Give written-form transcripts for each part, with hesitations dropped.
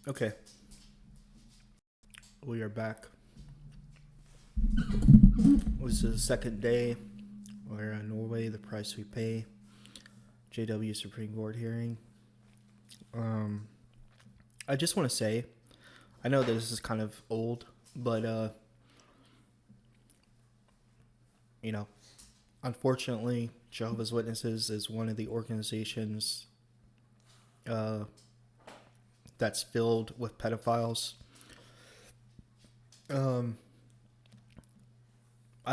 Okay, we are back. This is the second day. We're in Norway, the price we pay. JW Supreme Court hearing. Um, I just want to say, I know this is kind of old, but you know, unfortunately, Jehovah's Witnesses is one of the organizations uh, that's filled with pedophiles. I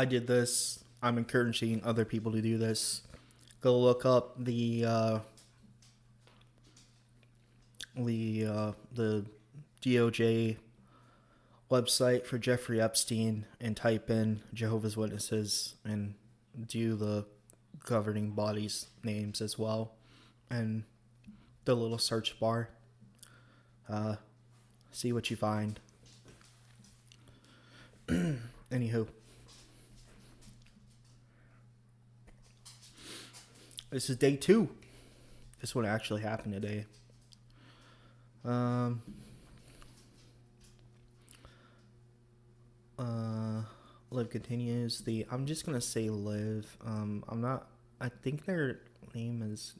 did this. I'm encouraging other people to do this. Go look up the DOJ website for Jeffrey Epstein and type in Jehovah's Witnesses and do the governing bodies names as well, and the little search bar. See what you find. Anywho, this is day 2. This is what actually happened today. Liv continues. I'm just gonna say Liv. I'm not. I think their name is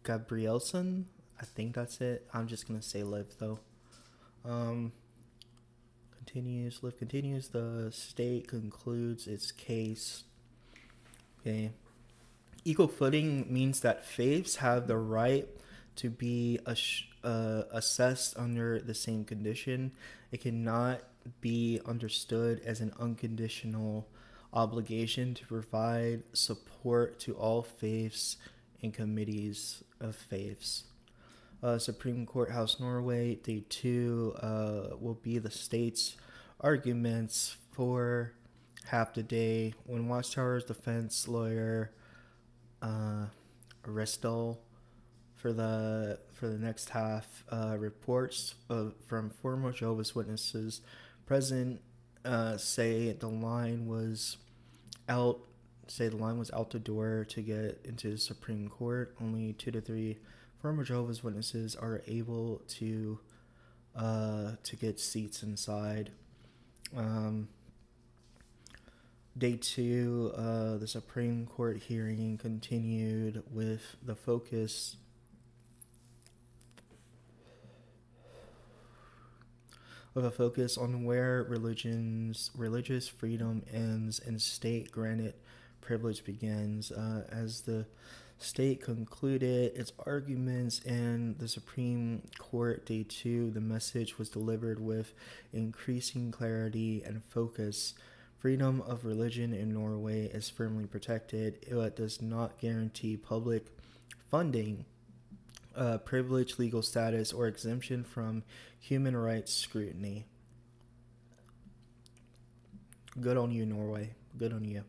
Gabrielson. I think that's it. I'm just gonna say Liv though. Continues. Liv continues. The state concludes its case. Okay. Equal footing means that faiths have the right to be assessed under the same condition. It cannot be understood as an unconditional obligation to provide support to all faiths and committees of faiths. Supreme Court House Norway, Day 2 will be the state's arguments for half the day when Watchtower's defense lawyer Restal for the next half reports from former Jehovah's Witnesses present say the line was out the door to get into the Supreme Court. Only 2 to 3 former Jehovah's Witnesses are able to get seats inside. Day 2, the Supreme Court hearing continued with the focus on where religious freedom ends and state-granted privilege begins. As the state concluded its arguments in the Supreme Court, Day 2, the message was delivered with increasing clarity and focus. Freedom of religion in Norway is firmly protected. It does not guarantee public funding, privilege, legal status, or exemption from human rights scrutiny. Good on you, Norway. Good on you.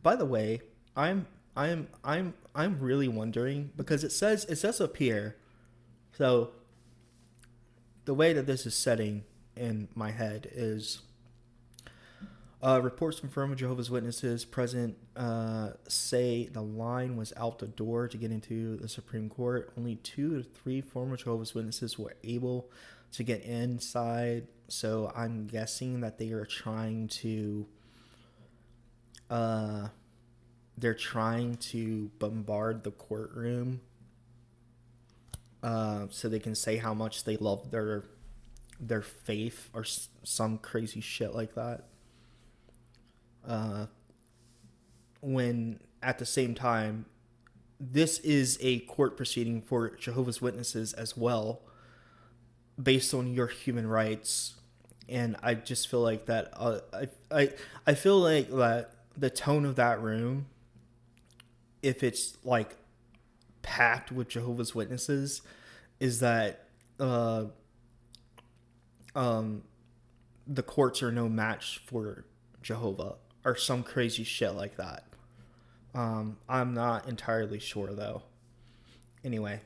By the way, I'm really wondering, because it says up here, so the way that this is setting in my head is reports from former Jehovah's Witnesses present say the line was out the door to get into the Supreme Court. Only 2 to 3 former Jehovah's Witnesses were able to get inside. So I'm guessing that they are trying to bombard the courtroom so they can say how much they love their faith or some crazy shit like that. When at the same time, this is a court proceeding for Jehovah's Witnesses as well, based on your human rights. And I just feel like that. I feel like that the tone of that room, if it's like packed with Jehovah's Witnesses, is that the courts are no match for Jehovah or some crazy shit like that. I'm not entirely sure though. Anyway,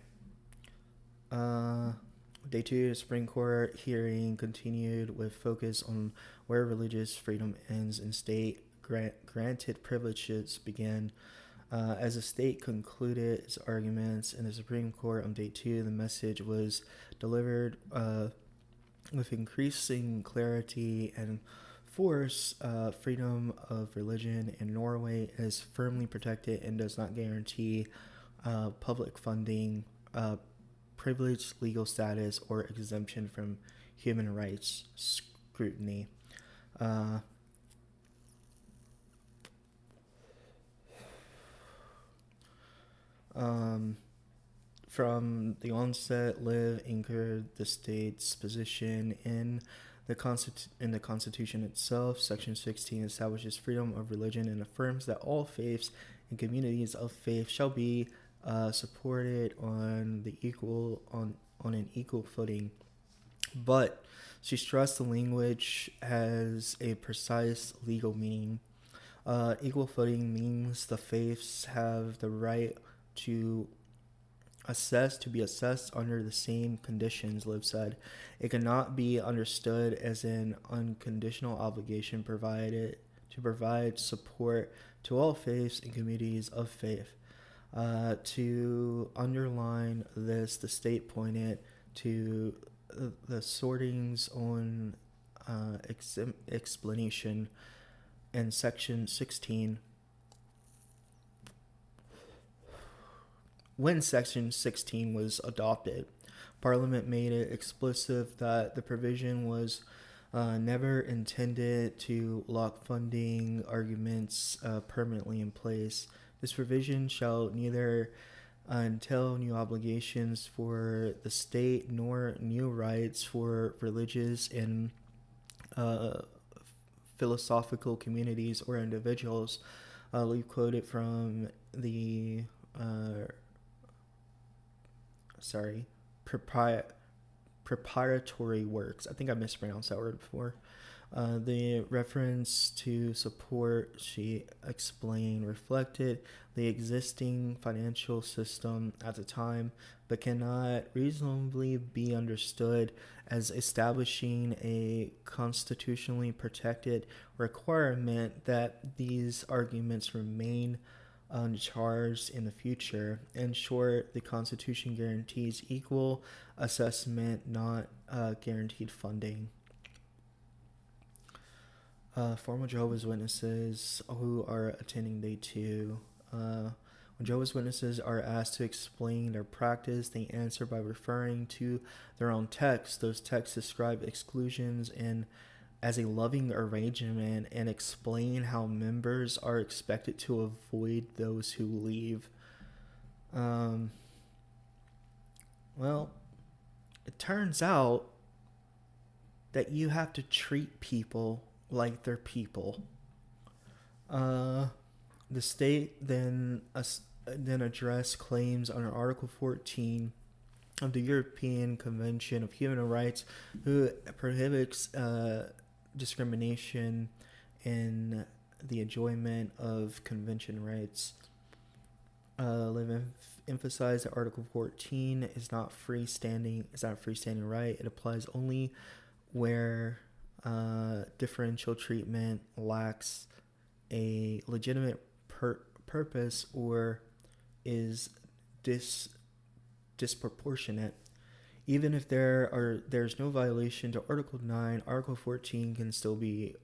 Day 2 Supreme Court hearing continued with focus on where religious freedom ends and state granted privileges begin. As the state concluded its arguments in the Supreme Court on day 2, the message was delivered with increasing clarity and force. Freedom of religion in Norway is firmly protected and does not guarantee public funding, privileged legal status, or exemption from human rights scrutiny. From the onset, Liv anchored the state's position in the Constitution itself. Section 16 establishes freedom of religion and affirms that all faiths and communities of faith shall be supported on an equal footing. But she stressed the language has a precise legal meaning. Equal footing means the faiths have the right to be assessed under the same conditions, Liv said. It cannot be understood as an unconditional obligation to provide support to all faiths and communities of faith. To underline this, the state pointed to the sorting's own explanation in Section 16. When Section 16 was adopted, Parliament made it explicit that the provision was never intended to lock funding arguments permanently in place. This provision shall neither entail new obligations for the state nor new rights for religious and philosophical communities or individuals. We quoted from the preparatory works. I think I mispronounced that word before. The reference to support, she explained, reflected the existing financial system at the time, but cannot reasonably be understood as establishing a constitutionally protected requirement that these arguments remain uncharged in the future. In short, the Constitution guarantees equal assessment, not guaranteed funding. Former Jehovah's Witnesses who are attending day 2. When Jehovah's Witnesses are asked to explain their practice, they answer by referring to their own texts. Those texts describe exclusions as a loving arrangement and explain how members are expected to avoid those who leave. Well, it turns out that you have to treat people like they're people. The state then addressed claims under Article 14 of the European Convention of Human Rights, who prohibits discrimination in the enjoyment of convention rights. Liv emphasized that Article 14 is not freestanding right. It applies only where differential treatment lacks a legitimate purpose or is disproportionate. Even if there's no violation to Article 9, Article 14 can still be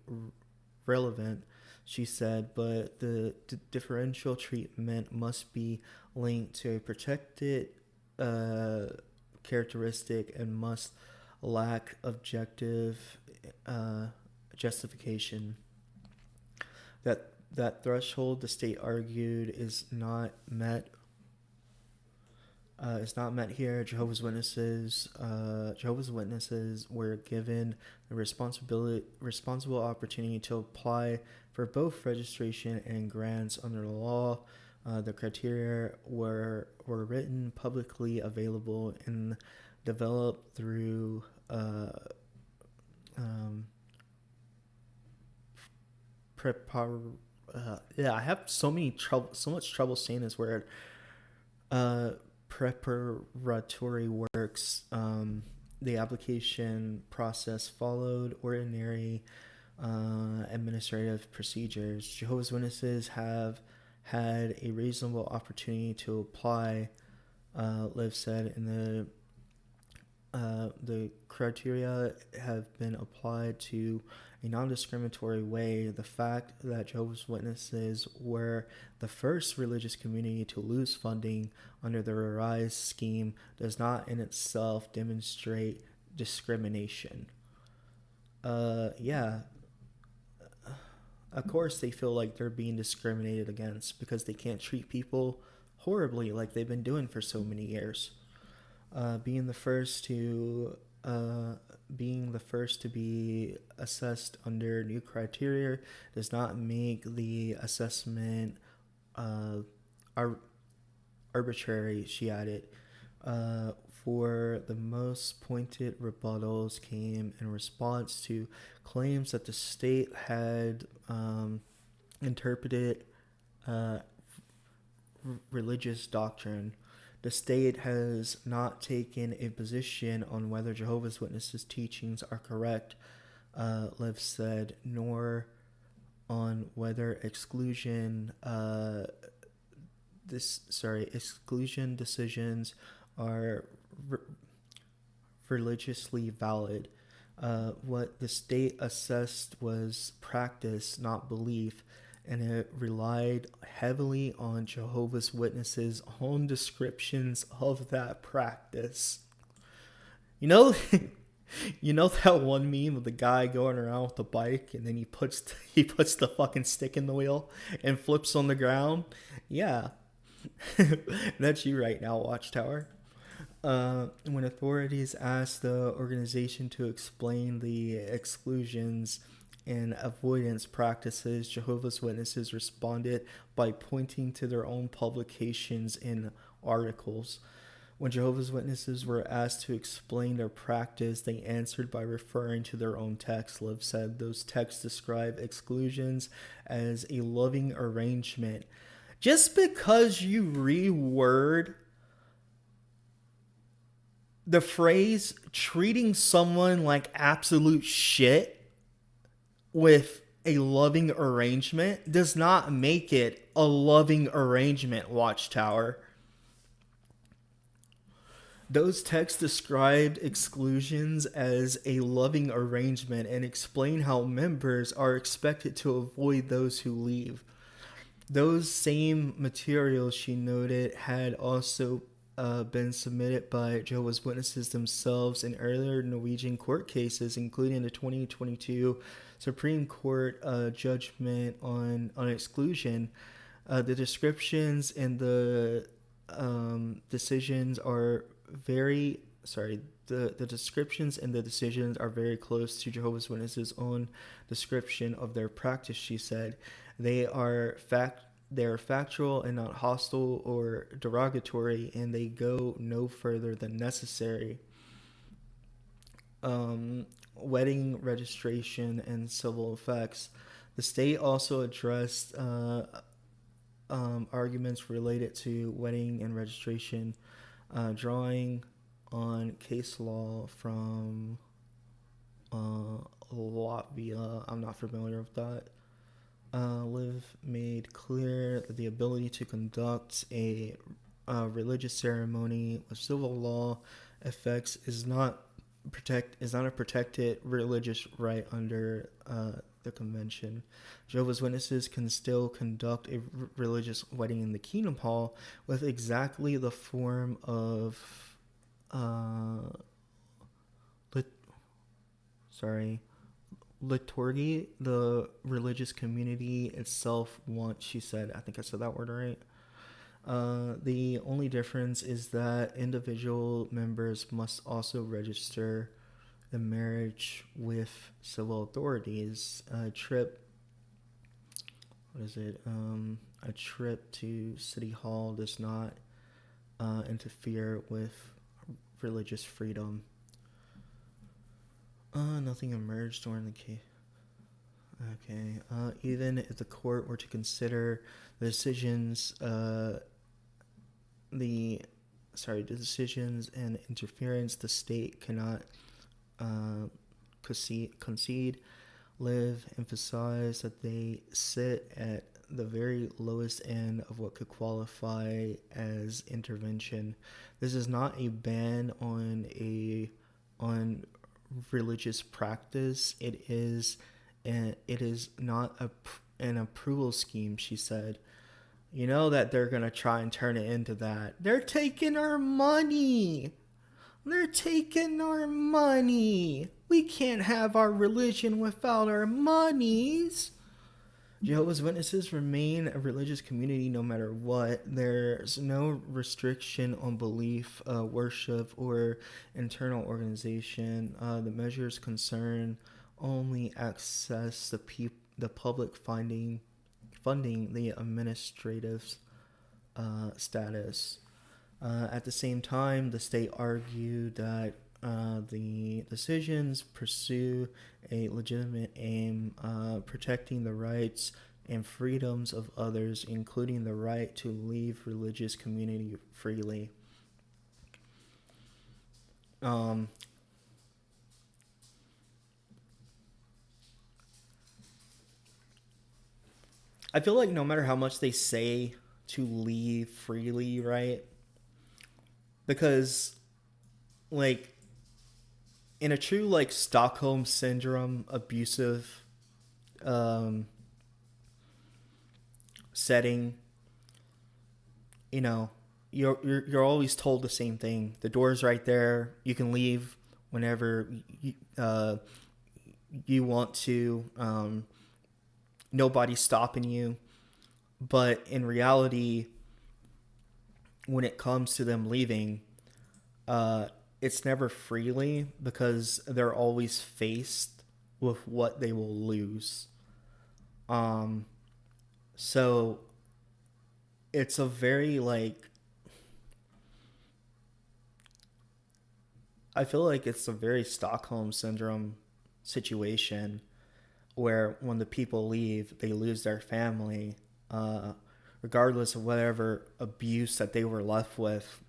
relevant, she said, but the differential treatment must be linked to a protected characteristic and must lack objective justification. That threshold, the state argued, is not met here. Jehovah's Witnesses were given the responsible opportunity to apply for both registration and grants under the law. The criteria were written, publicly available, and developed through I have so much trouble saying this word. Preparatory works. The application process followed ordinary administrative procedures. Jehovah's Witnesses have had a reasonable opportunity to apply, Liv said, and the criteria have been applied to a non-discriminatory way. The fact that Jehovah's Witnesses were the first religious community to lose funding under the Arise scheme does not in itself demonstrate discrimination. Yeah. Of course they feel like they're being discriminated against because they can't treat people horribly like they've been doing for so many years. Being the first to be assessed under new criteria does not make the assessment arbitrary, she added. For the most pointed rebuttals came in response to claims that the state had interpreted religious doctrine. The state has not taken a position on whether Jehovah's Witnesses' teachings are correct, Liv said, nor on whether exclusion decisions are religiously valid. What the state assessed was practice, not belief, and it relied heavily on Jehovah's Witnesses' own descriptions of that practice. You know that one meme of the guy going around with the bike and then he puts the fucking stick in the wheel and flips on the ground? Yeah. That's you right now, Watchtower. When authorities asked the organization to explain the exclusions and avoidance practices, Jehovah's Witnesses responded by pointing to their own publications and articles. When Jehovah's Witnesses were asked to explain their practice, they answered by referring to their own texts. Liv said those texts describe exclusions as a loving arrangement. Just because you reword the phrase treating someone like absolute shit with a loving arrangement does not make it a loving arrangement, Watchtower. Those texts described exclusions as a loving arrangement and explain how members are expected to avoid those who leave. Those same materials, she noted, had also been submitted by Jehovah's Witnesses themselves in earlier Norwegian court cases, including the 2022 Supreme Court judgment on exclusion. The descriptions and the decisions are the descriptions and the decisions are very close to Jehovah's Witnesses' own description of their practice, she said. They are factual and not hostile or derogatory, and they go no further than necessary. Wedding registration and civil effects. The state also addressed arguments related to wedding and registration, drawing on case law from Latvia. I'm not familiar with that. Liv made clear that the ability to conduct a religious ceremony with civil law effects is not a protected religious right under the convention. Jehovah's Witnesses can still conduct a religious wedding in the Kingdom Hall with exactly the form of liturgy the religious community itself wants, she said. I think I said that word right. The only difference is that individual members must also register the marriage with civil authorities. A trip to City Hall does not interfere with religious freedom. Nothing emerged during the case. Okay. Even if the court were to consider the decisions, the decisions and interference, the state cannot concede. Liv emphasized that they sit at the very lowest end of what could qualify as intervention. This is not a ban on religious practice. It is not an approval scheme, she said. You know that they're going to try and turn it into that. They're taking our money. They're taking our money. We can't have our religion without our monies. Jehovah's Witnesses remain a religious community no matter what. There's no restriction on belief, worship, or internal organization. The measures concern only access the public funding the administrative status. At the same time, the state argued that the decisions pursue a legitimate aim, protecting the rights and freedoms of others, including the right to leave religious community freely. I feel like no matter how much they say to leave freely, right? Because, like, in a true, like, Stockholm Syndrome abusive setting, you know, you're always told the same thing. The door's right there. You can leave whenever you want to. Nobody's stopping you. But in reality, when it comes to them leaving, it's never freely, because they're always faced with what they will lose. So it's a very, like, I feel like it's a very Stockholm Syndrome situation, where when the people leave, they lose their family, regardless of whatever abuse that they were left with.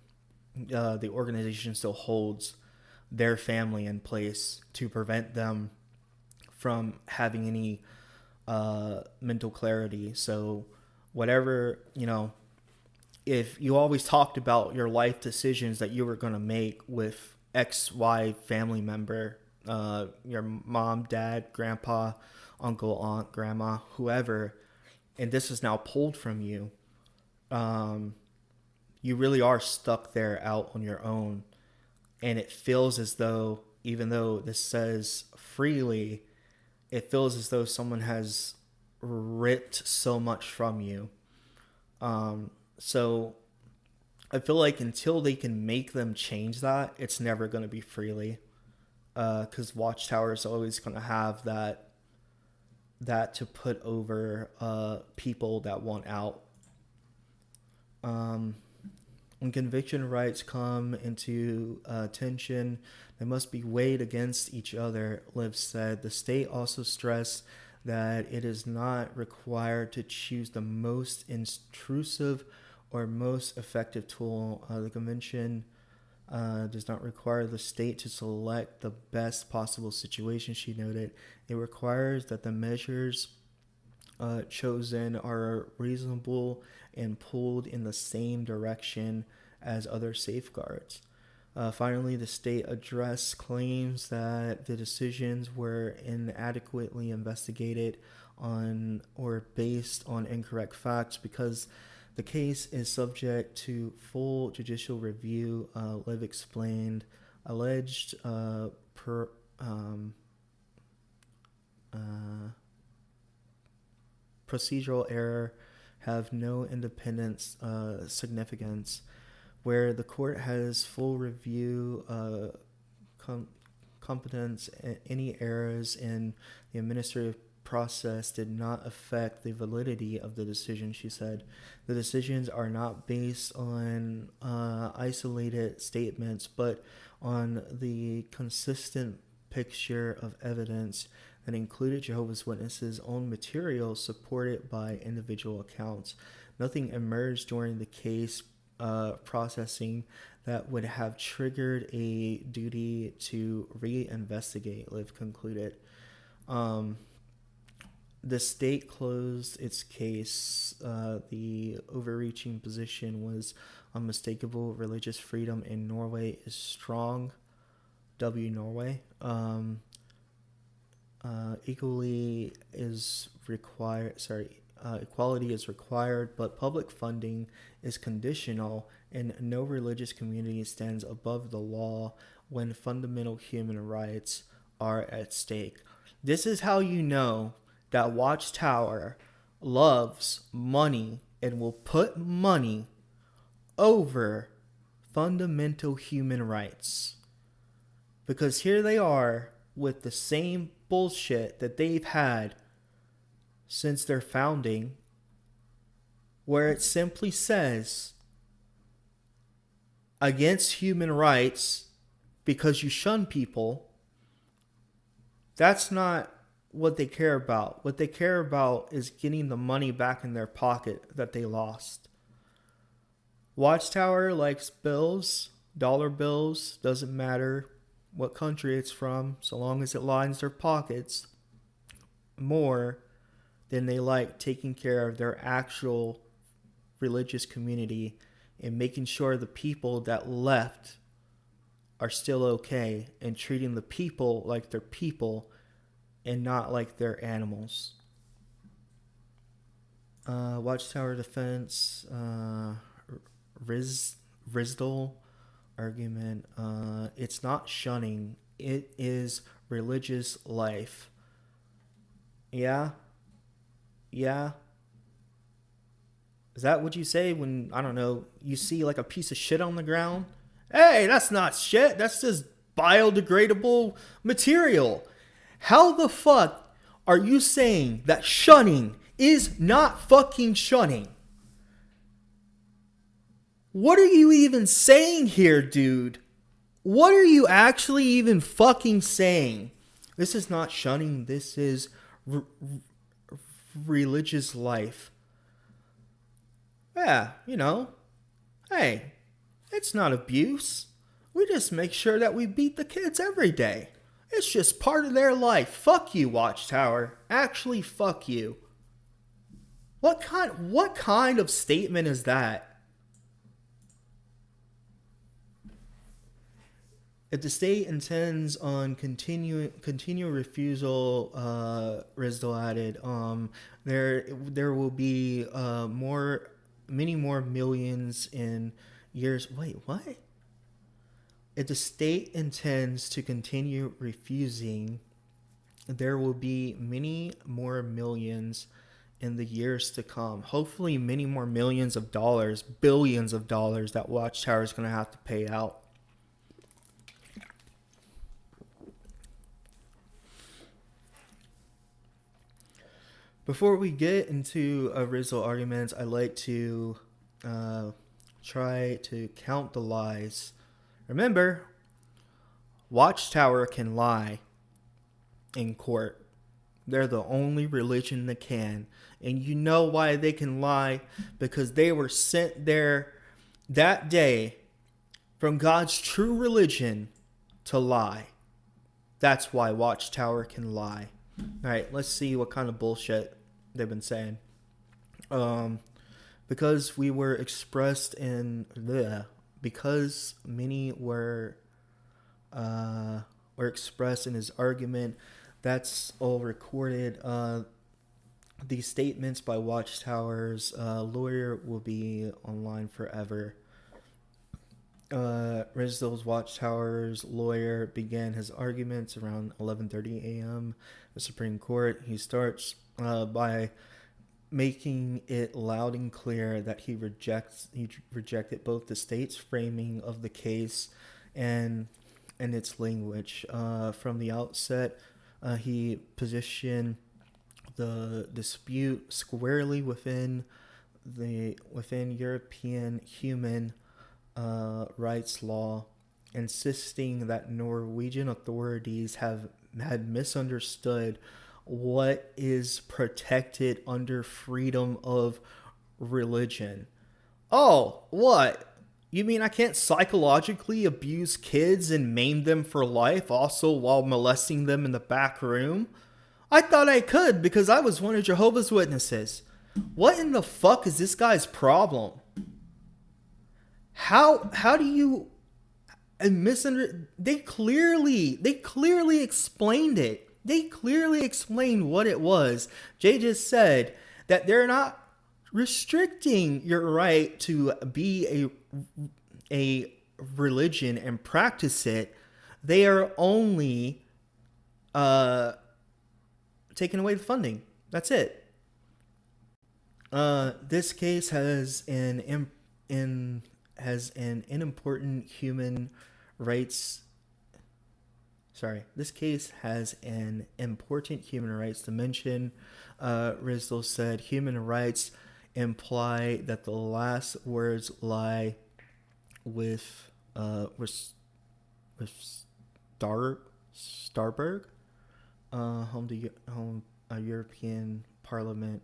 The organization still holds their family in place to prevent them from having any mental clarity. So whatever, you know, if you always talked about your life decisions that you were going to make with XY family member, your mom, dad, grandpa, uncle, aunt, grandma, whoever, and this is now pulled from you, you really are stuck there out on your own. And it feels as though, even though this says freely, it feels as though someone has ripped so much from you. So I feel like until they can make them change that, it's never going to be freely. Because Watchtower is always going to have that to put over people that want out. When conviction rights come into tension, they must be weighed against each other, Liv said. The state also stressed that it is not required to choose the most intrusive or most effective tool. The convention does not require the state to select the best possible situation, she noted. It requires that the measures chosen are reasonable and pulled in the same direction as other safeguards. Finally, the state addressed claims that the decisions were inadequately investigated on or based on incorrect facts because the case is subject to full judicial review. Liv explained alleged procedural error have no independent significance. Where the court has full review competence, any errors in the administrative process did not affect the validity of the decision, she said. The decisions are not based on isolated statements, but on the consistent picture of evidence that included Jehovah's Witnesses' own material supported by individual accounts. Nothing emerged during the case processing that would have triggered a duty to reinvestigate, Liv concluded. the state closed its case. The overreaching position was unmistakable. Religious freedom in Norway is strong. W Norway. Equally is required. Equality is required, but public funding is conditional, and no religious community stands above the law when fundamental human rights are at stake. This is how you know that Watchtower loves money and will put money over fundamental human rights. Because here they are with the same bullshit that they've had since their founding, where it simply says against human rights because you shun people. That's not what they care about. What they care about is getting the money back in their pocket that they lost. Watchtower likes bills, dollar bills, doesn't matter what country it's from, so long as it lines their pockets, more than they like taking care of their actual religious community and making sure the people that left are still okay and treating the people like they're people and not like they're animals. Watchtower defense, Rizdal argument. It's not shunning. It is religious life. Yeah? Is that what you say when, I don't know, you see like a piece of shit on the ground? Hey, that's not shit. That's just biodegradable material. How the fuck are you saying that shunning is not fucking shunning? What are you even saying here, dude? What are you actually even fucking saying? This is not shunning. This is religious life. Yeah, hey, it's not abuse. We just make sure that we beat the kids every day. It's just part of their life. Fuck you, Watchtower. Actually, fuck you. What kind of statement is that? If the state intends on continual refusal, Rizdal added, there will be many more millions in years. Wait, what? If the state intends to continue refusing, there will be many more millions in the years to come. Hopefully many more millions of dollars, billions of dollars that Watchtower is going to have to pay out. Before we get into Rizdal arguments, I like to try to count the lies. Remember, Watchtower can lie in court. They're the only religion that can. And you know why they can lie? Because they were sent there that day from God's true religion to lie. That's why Watchtower can lie. Alright, let's see what kind of bullshit they've been saying. Because we were expressed in because many were expressed in his argument, that's all recorded. These statements by Watchtower's lawyer will be online forever. Rizdal's Watchtower's lawyer began his arguments around 11:30 a.m. The Supreme Court. He starts by making it loud and clear that he rejected both the state's framing of the case and its language. From the outset, he positioned the dispute squarely within European human rights law, insisting that Norwegian authorities had misunderstood what is protected under freedom of religion. Oh, what? You mean I can't psychologically abuse kids and maim them for life also while molesting them in the back room? I thought I could because I was one of Jehovah's Witnesses. What in the fuck is this guy's problem? How do you they clearly explained it. They clearly explained what it was. Jay just said that they're not restricting your right to be a religion and practice it. They are only taking away the funding. That's it. This case has an important human rights. This case has an important human rights dimension. Rizdal said human rights imply that the last words lie with Starberg, European Parliament.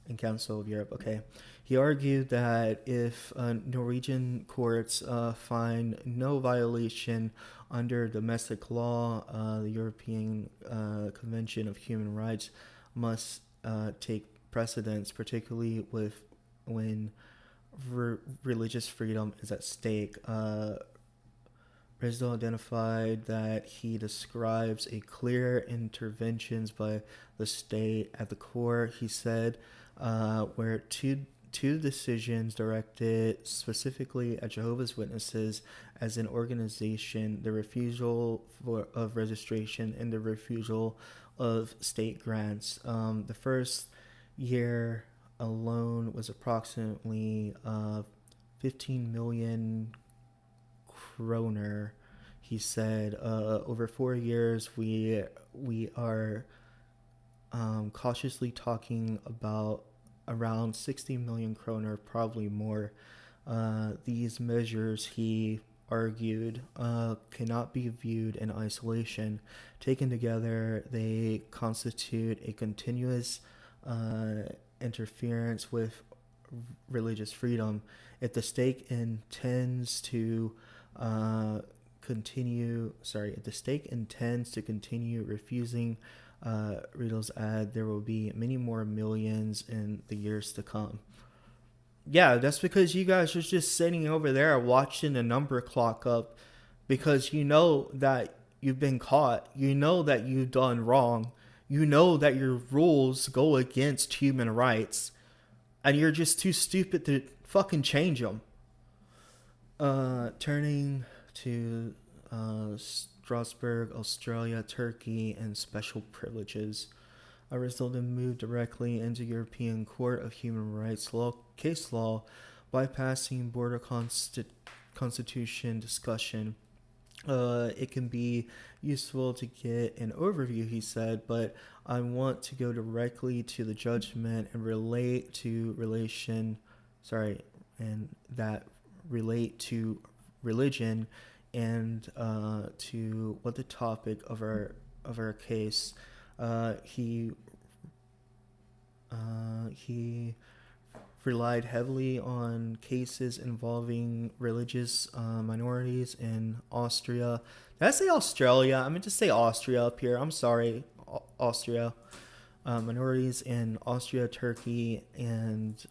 And Council of Europe. Okay. He argued that if Norwegian courts find no violation under domestic law, the European Convention of Human Rights must take precedence, particularly when religious freedom is at stake. Rizdal identified that he describes a clear interventions by the state at the core. He said, where two decisions directed specifically at Jehovah's Witnesses as an organization, the refusal of registration and the refusal of state grants. The first year alone was approximately 15 million kroner. He said, over 4 years, we are cautiously talking about around 60 million kroner, probably more. These measures, he argued, cannot be viewed in isolation. Taken together, they constitute a continuous interference with religious freedom. If the state intends to continue refusing Riddle's ad, there will be many more millions in the years to come. Yeah, that's because you guys are just sitting over there watching the number clock up because you know that you've been caught. You know that you've done wrong. You know that your rules go against human rights. And you're just too stupid to fucking change them. Turning to Strasbourg, Australia, Turkey, and special privileges. Rizdal then moved directly into European Court of Human Rights case law, bypassing border constitution discussion. It can be useful to get an overview, he said, but I want to go directly to the judgment and relate to religion and to what the topic of our case. He relied heavily on cases involving religious minorities in Austria. Did I say Australia? I meant to say Austria up here. I'm sorry, Austria. Minorities in Austria, Turkey, and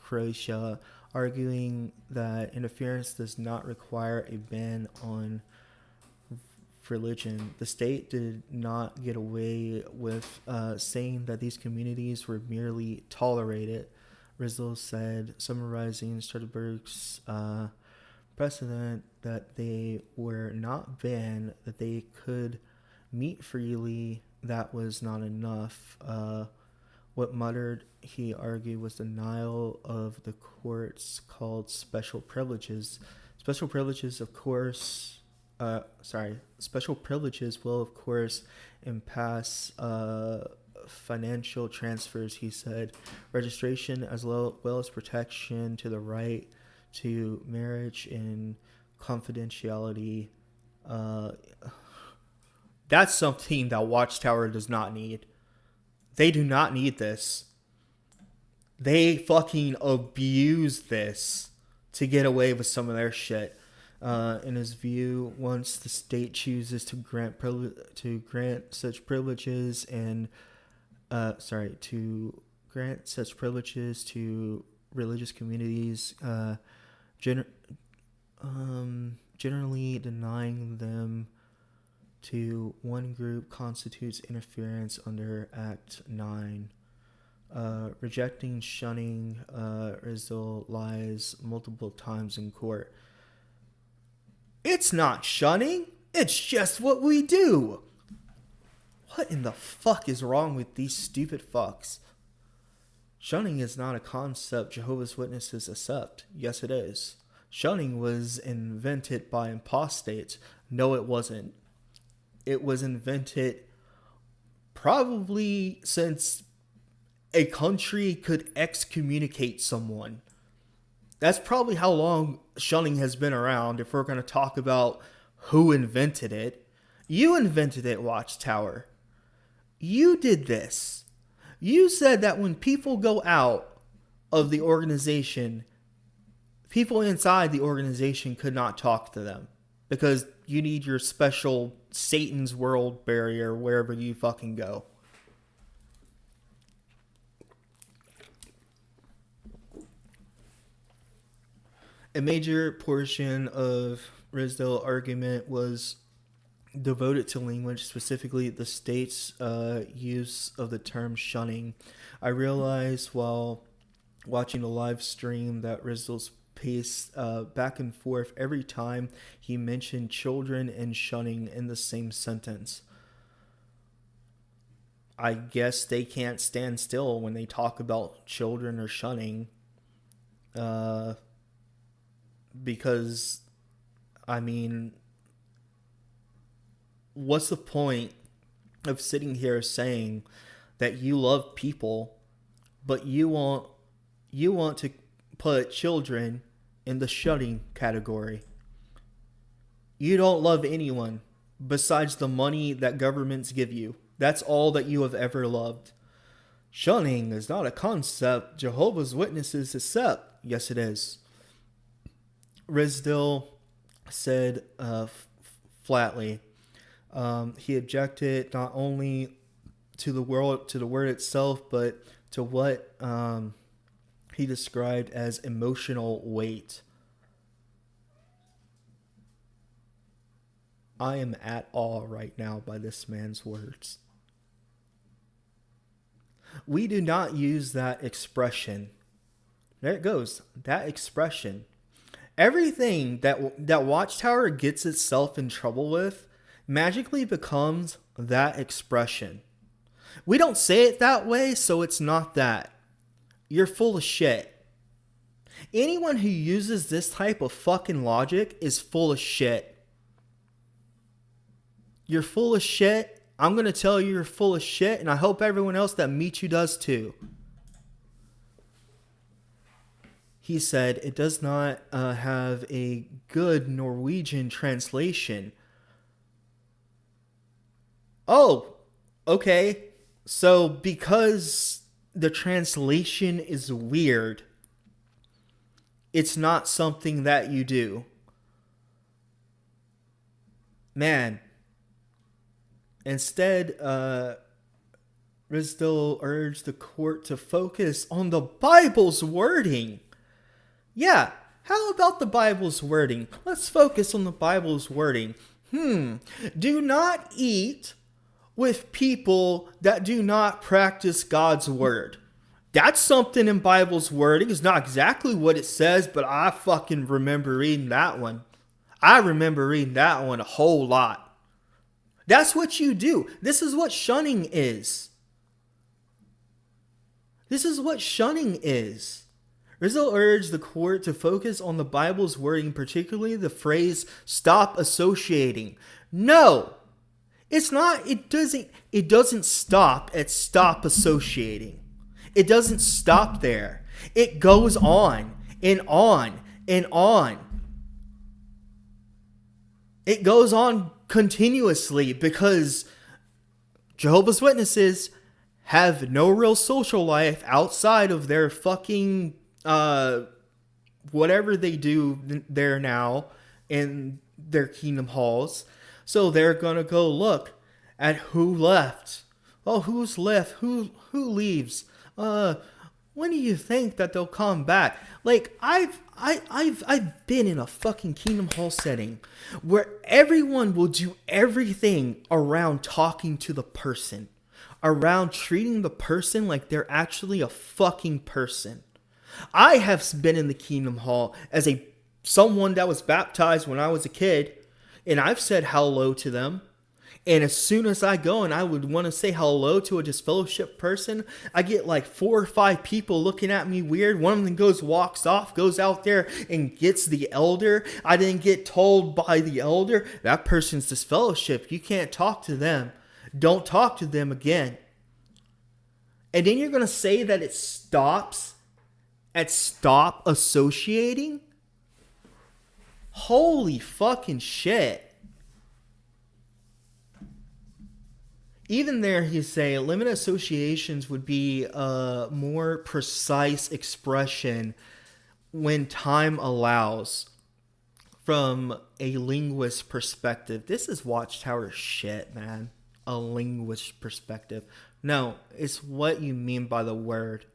Croatia, arguing that interference does not require a ban on religion. The state did not get away with saying that these communities were merely tolerated. Rizdal said, summarizing Strasbourg's precedent, that they were not banned, that they could meet freely. That was not enough. What mattered, he argued, was denial of the courts called special privileges. Special privileges will, of course, impasse financial transfers, he said. Registration as well as protection to the right to marriage and confidentiality. That's something that Watchtower does not need. They do not need this. They fucking abuse this to get away with some of their shit. In his view, once the state chooses to grant such privileges to religious communities, generally denying them to one group constitutes interference under Act 9. Rejecting shunning, Rizal lies multiple times in court. It's not shunning. It's just what we do. What in the fuck is wrong with these stupid fucks? Shunning is not a concept Jehovah's Witnesses accept. Yes, it is. Shunning was invented by apostates. No, it wasn't. It was invented probably since a country could excommunicate someone. That's probably how long shunning has been around, if we're going to talk about who invented it. You invented it, Watchtower. You did this. You said that when people go out of the organization, people inside the organization could not talk to them because you need your special Satan's world barrier wherever you fucking go. A major portion of Risdale's argument was devoted to language, specifically the state's use of the term shunning. I realized while watching the live stream that Risdale's paced back and forth every time he mentioned children and shunning in the same sentence. I guess they can't stand still when they talk about children or shunning. Because, I mean, what's the point of sitting here saying that you love people, but you want to put children in the shunning category? You don't love anyone besides the money that governments give you. That's all that you have ever loved. Shunning is not a concept Jehovah's Witnesses accept. Yes, it is. Risdale said flatly, he objected not only to the word itself, but to what he described as emotional weight. I am at awe right now by this man's words. We do not use that expression. There it goes. That expression. Everything that Watchtower gets itself in trouble with magically becomes that expression. We don't say it that way, so it's not that. You're full of shit. Anyone who uses this type of fucking logic is full of shit. You're full of shit. I'm going to tell you you're full of shit, and I hope everyone else that meets you does too. He said it does not have a good Norwegian translation. Oh, okay. So because the translation is weird, it's not something that you do. Man. Instead, Risdale urged the court to focus on the Bible's wording. Yeah, how about the Bible's wording? Let's focus on the Bible's wording. Do not eat with people that do not practice God's word. That's something in Bible's wording. It's not exactly what it says, but I fucking remember reading that one. I remember reading that one a whole lot. That's what you do. This is what shunning is. This is what shunning is. Rizal urged the court to focus on the Bible's wording, particularly the phrase, stop associating. No, it's not. It doesn't stop at stop associating. It doesn't stop there. It goes on and on and on. It goes on continuously because Jehovah's Witnesses have no real social life outside of their fucking whatever they do there now, in their kingdom halls. So they're gonna go look at who left. Oh, who's left? Who leaves? When do you think that they'll come back? Like I've been in a fucking kingdom hall setting where everyone will do everything around talking to the person, around treating the person like they're actually a fucking person. I have been in the kingdom hall as someone that was baptized when I was a kid, and I've said hello to them. And as soon as I go and I would want to say hello to a disfellowship person, I get like 4 or 5 people looking at me weird. One of them walks off, goes out there and gets the elder. I didn't get told by the elder, that person's disfellowship. You can't talk to them. Don't talk to them again. And then you're going to say that it stops at stop associating? Holy fucking shit. Even there, he say limited associations would be a more precise expression when time allows from a linguist perspective. This is Watchtower shit, man. A linguist perspective. No, it's what you mean by the word.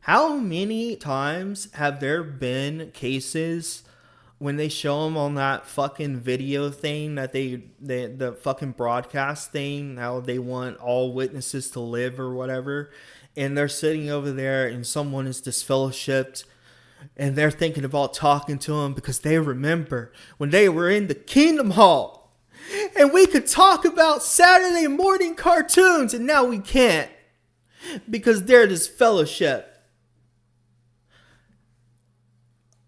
How many times have there been cases when they show them on that fucking video thing that the fucking broadcast thing, how they want all witnesses to live or whatever, and they're sitting over there and someone is disfellowshipped and they're thinking about talking to them because they remember when they were in the Kingdom Hall and we could talk about Saturday morning cartoons and now we can't because they're disfellowshipped.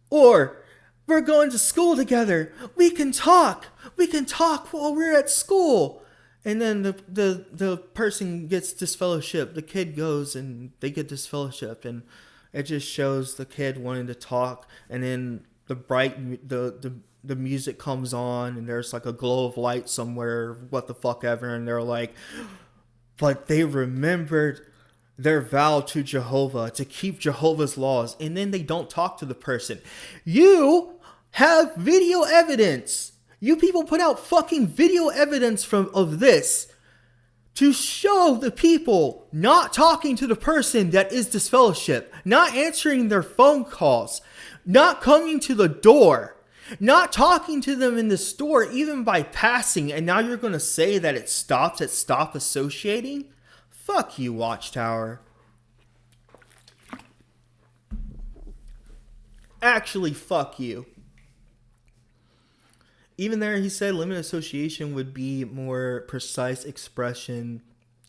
Or we're going to school together. We can talk. We can talk while we're at school. And then the person gets disfellowship. The kid goes and they get disfellowship. And it just shows the kid wanting to talk. And then the music comes on. And there's like a glow of light somewhere. What the fuck ever. And they're like, but they remembered their vow to Jehovah, to keep Jehovah's laws, and then they don't talk to the person. You have video evidence. You people put out fucking video evidence of this to show the people not talking to the person that is disfellowship, not answering their phone calls, not coming to the door, not talking to them in the store, even by passing, and now you're going to say that it stops at stop associating? Fuck you, Watchtower. Actually, fuck you. Even there, he said limited association would be more precise expression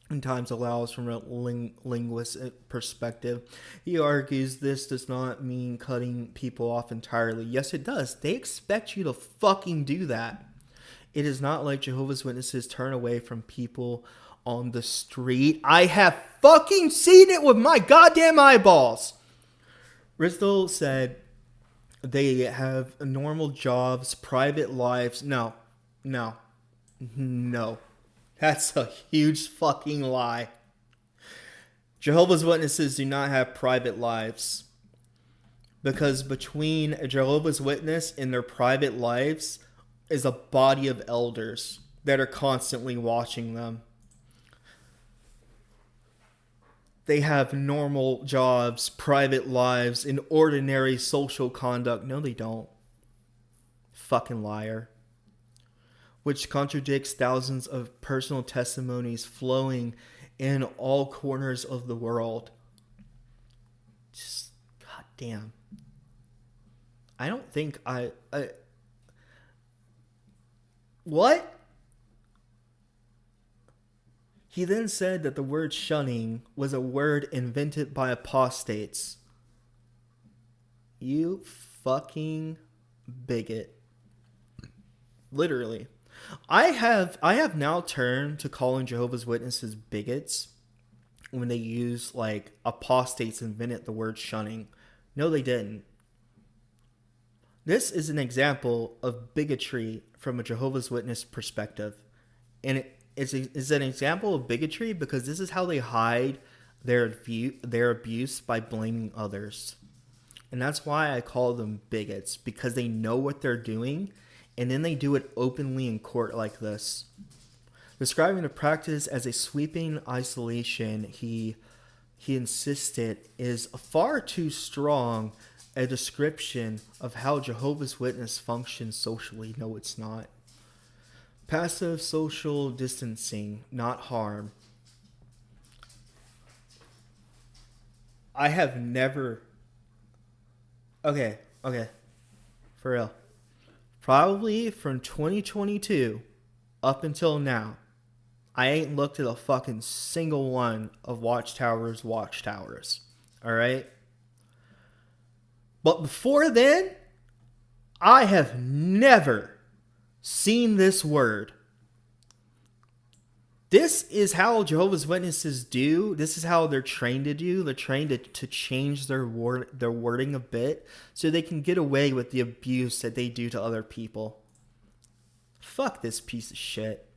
and times allows from a linguistic perspective. He argues this does not mean cutting people off entirely. Yes, it does. They expect you to fucking do that. It is not like Jehovah's Witnesses turn away from people on the street. I have fucking seen it with my goddamn eyeballs. Rizdal said they have normal jobs, private lives. No. That's a huge fucking lie. Jehovah's Witnesses do not have private lives. Because between a Jehovah's Witness and their private lives is a body of elders that are constantly watching them. They have normal jobs, private lives, and ordinary social conduct. No, they don't. Fucking liar. Which contradicts thousands of personal testimonies flowing in all corners of the world. Just, goddamn. I don't think what? He then said that the word shunning was a word invented by apostates. You fucking bigot. Literally. I have now turned to calling Jehovah's Witnesses bigots when they use like apostates invented the word shunning. No, they didn't. This is an example of bigotry from a Jehovah's Witness perspective. And it's an example of bigotry because this is how they hide their abuse by blaming others. And that's why I call them bigots, because they know what they're doing, and then they do it openly in court like this. Describing the practice as a sweeping isolation, he insisted, is far too strong a description of how Jehovah's Witness functions socially. No, it's not. Passive social distancing, not harm. I have never... Okay. For real. Probably from 2022 up until now, I ain't looked at a fucking single one of watchtowers. Alright? But before then, I have never seen this word. This is how Jehovah's Witnesses do. This is how they're trained to do. They're trained to change their wording a bit so they can get away with the abuse that they do to other people. Fuck this piece of shit.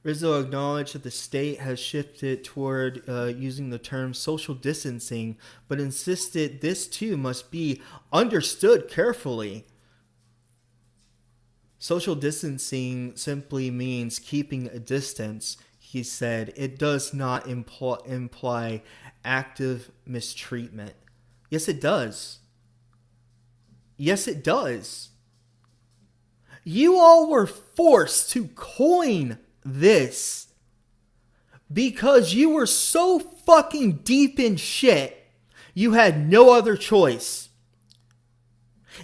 Rizzo acknowledged that the state has shifted toward using the term social distancing, but insisted this too must be understood carefully. Social distancing simply means keeping a distance, he said. It does not imply active mistreatment. Yes, it does. Yes, it does. You all were forced to coin this because you were so fucking deep in shit, you had no other choice.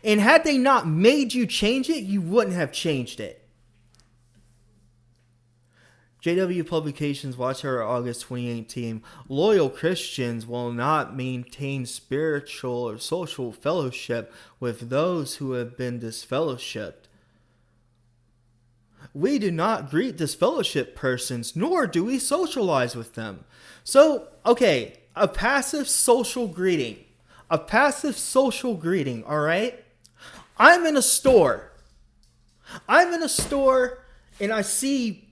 And had they not made you change it, you wouldn't have changed it. JW Publications, Watchtower, August 2018. Loyal Christians will not maintain spiritual or social fellowship with those who have been disfellowshipped. We do not greet disfellowship persons, nor do we socialize with them. So, okay, a passive social greeting. A passive social greeting, alright? I'm in a store and I see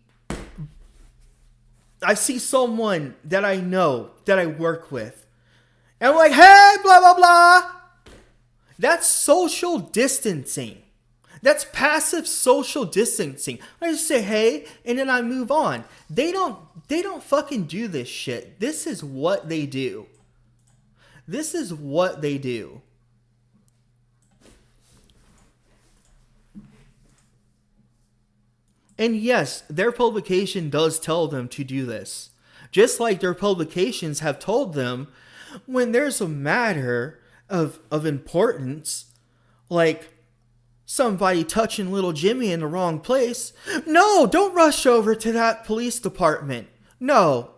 someone that I know, that I work with. And I'm like, hey, blah, blah, blah. That's social distancing. That's passive social distancing. I just say, hey, and then I move on. They don't fucking do this shit. This is what they do. This is what they do. And yes, their publication does tell them to do this. Just like their publications have told them when there's a matter of importance, like somebody touching little Jimmy in the wrong place. No, don't rush over to that police department. No.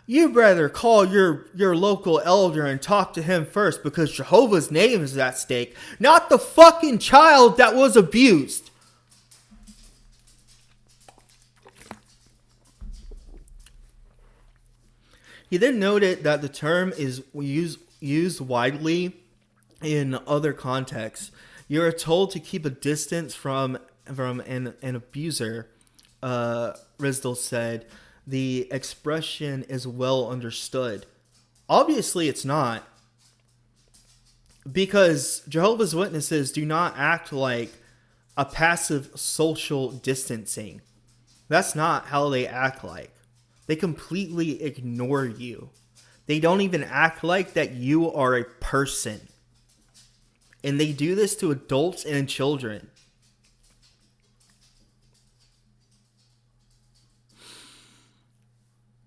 You'd rather call your local elder and talk to him first because Jehovah's name is at stake, not the fucking child that was abused. He then noted that the term is used widely in other contexts. You are told to keep a distance from an abuser, Rizdal said. The expression is well understood. Obviously, it's not. Because Jehovah's Witnesses do not act like a passive social distancing. That's not how they act like. They completely ignore you. They don't even act like that you are a person. And they do this to adults and children.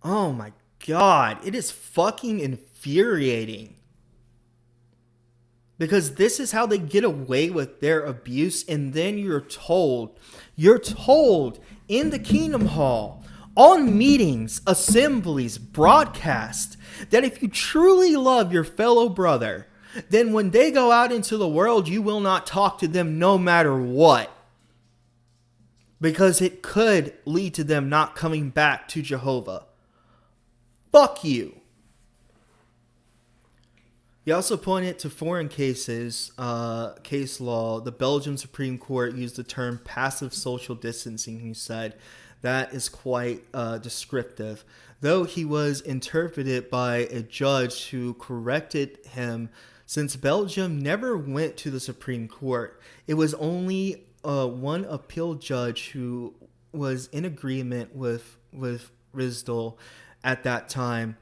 Oh my God. It is fucking infuriating. Because this is how they get away with their abuse. And then you're told in the Kingdom Hall, on meetings, assemblies, broadcast, that if you truly love your fellow brother, then when they go out into the world, you will not talk to them no matter what. Because it could lead to them not coming back to Jehovah. Fuck you. He also pointed to foreign cases, case law. The Belgian Supreme Court used the term passive social distancing. He said That is quite descriptive. Though he was interpreted by a judge who corrected him, since Belgium never went to the Supreme Court, it was only one appeal judge who was in agreement with Rizdal at that time.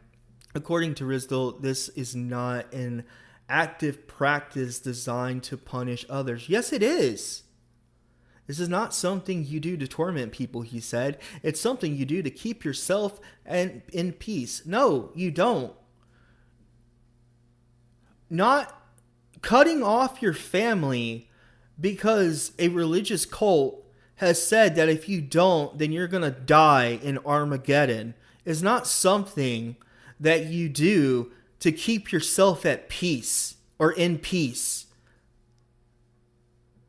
According to Rizdal, this is not an active practice designed to punish others. Yes, it is. This is not something you do to torment people, he said. It's something you do to keep yourself in peace. No, you don't. Not cutting off your family because a religious cult has said that if you don't, then you're going to die in Armageddon is not something that you do to keep yourself at peace or in peace.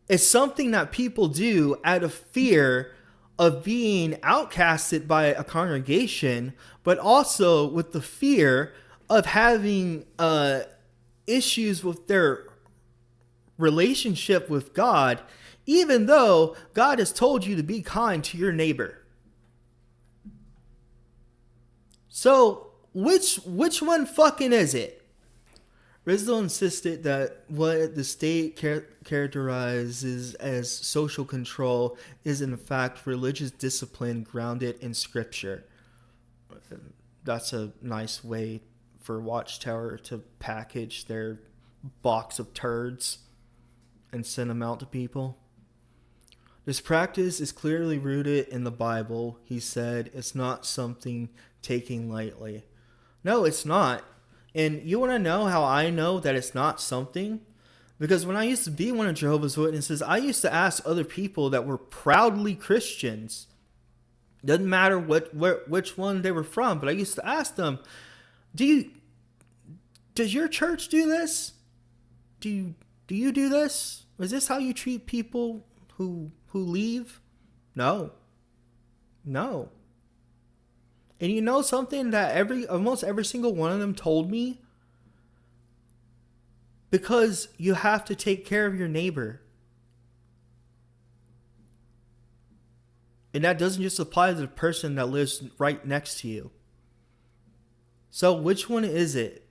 It's something that people do out of fear of being outcasted by a congregation, but also with the fear of having issues with their relationship with God, even though God has told you to be kind to your neighbor. So, which one fucking is it? Rizdal insisted that what the state characterizes as social control is in fact religious discipline grounded in scripture. That's a nice way for Watchtower to package their box of turds and send them out to people. This practice is clearly rooted in the Bible, he said. It's not something taken lightly. No, it's not. And you want to know how I know that it's not something? Because when I used to be one of Jehovah's Witnesses, I used to ask other people that were proudly Christians. Doesn't matter which one they were from, but I used to ask them, does your church do this? Do you do this? Is this how you treat people who leave? No. And you know something that almost every single one of them told me? Because you have to take care of your neighbor. And that doesn't just apply to the person that lives right next to you. So which one is it?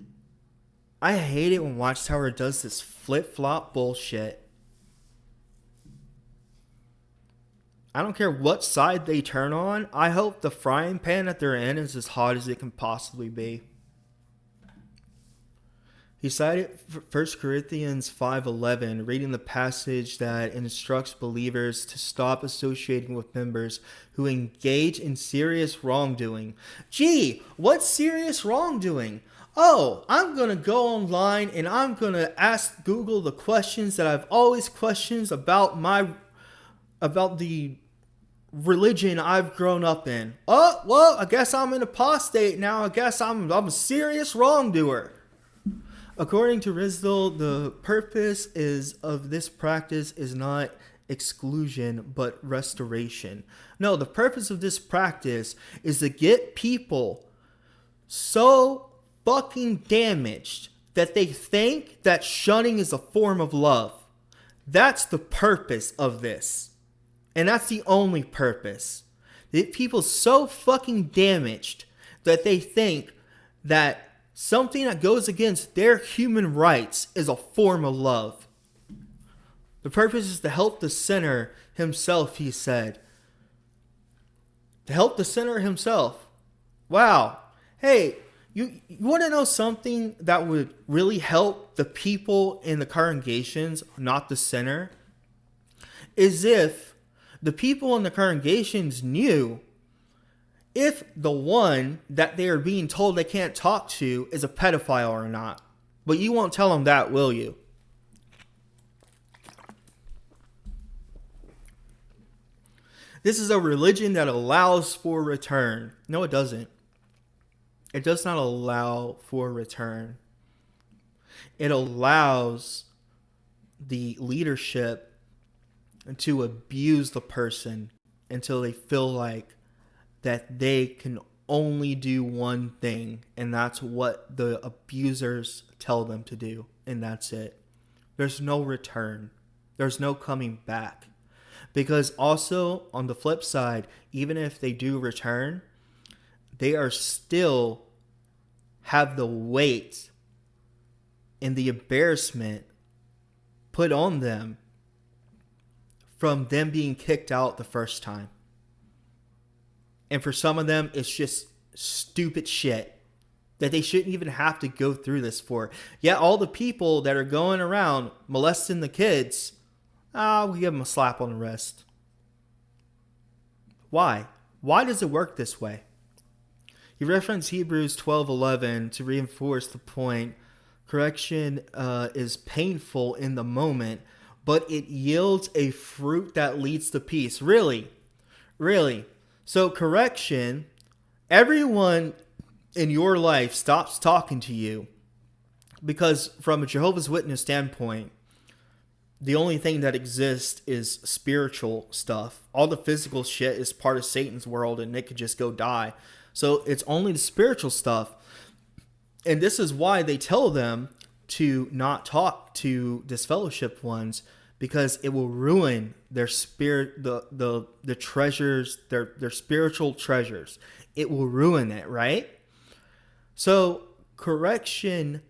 I hate it when Watchtower does this flip-flop bullshit. I don't care what side they turn on. I hope the frying pan that they're in is as hot as it can possibly be. He cited 1 Corinthians 5:11, reading the passage that instructs believers to stop associating with members who engage in serious wrongdoing. Gee, what's serious wrongdoing? Oh, I'm going to go online and I'm going to ask Google the questions that I've always questioned about the religion I've grown up in. Oh, well, I guess I'm an apostate now. I guess I'm a serious wrongdoer. According to Rizdal, the purpose of this practice is not exclusion, but restoration. No, the purpose of this practice is to get people so fucking damaged that they think that shunning is a form of love. That's the purpose of this. And that's the only purpose. That people so fucking damaged that they think that something that goes against their human rights is a form of love. The purpose is to help the sinner himself, he said. To help the sinner himself. Wow. Hey, you want to know something that would really help the people in the congregations, not the sinner? Is if the people in the congregations knew if the one that they are being told they can't talk to is a pedophile or not. But you won't tell them that, will you? This is a religion that allows for return. No, it doesn't. It does not allow for return. It allows the leadership to abuse the person until they feel like that they can only do one thing, and that's what the abusers tell them to do, and that's it. There's no return. There's no coming back. Because also, on the flip side, even if they do return, they are still have the weight and the embarrassment put on them from them being kicked out the first time. And for some of them, it's just stupid shit that they shouldn't even have to go through this for. Yet all the people that are going around molesting the kids, we give them a slap on the wrist. Why? Why does it work this way? He referenced Hebrews 12:11 to reinforce the point. Correction is painful in the moment, but it yields a fruit that leads to peace. Really? Really? So correction, everyone in your life stops talking to you because from a Jehovah's Witness standpoint, the only thing that exists is spiritual stuff. All the physical shit is part of Satan's world and it could just go die. So it's only the spiritual stuff. And this is why they tell them to not talk to disfellowshipped ones, because it will ruin their spirit, the treasures, their spiritual treasures. It will ruin it, right? So correction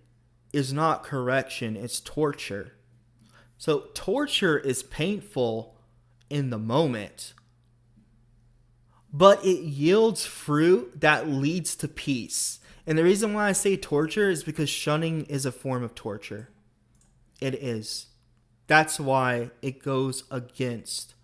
is not correction, it's torture. So torture is painful in the moment, but it yields fruit that leads to peace. And the reason why I say torture is because shunning is a form of torture. It is. That's why it goes against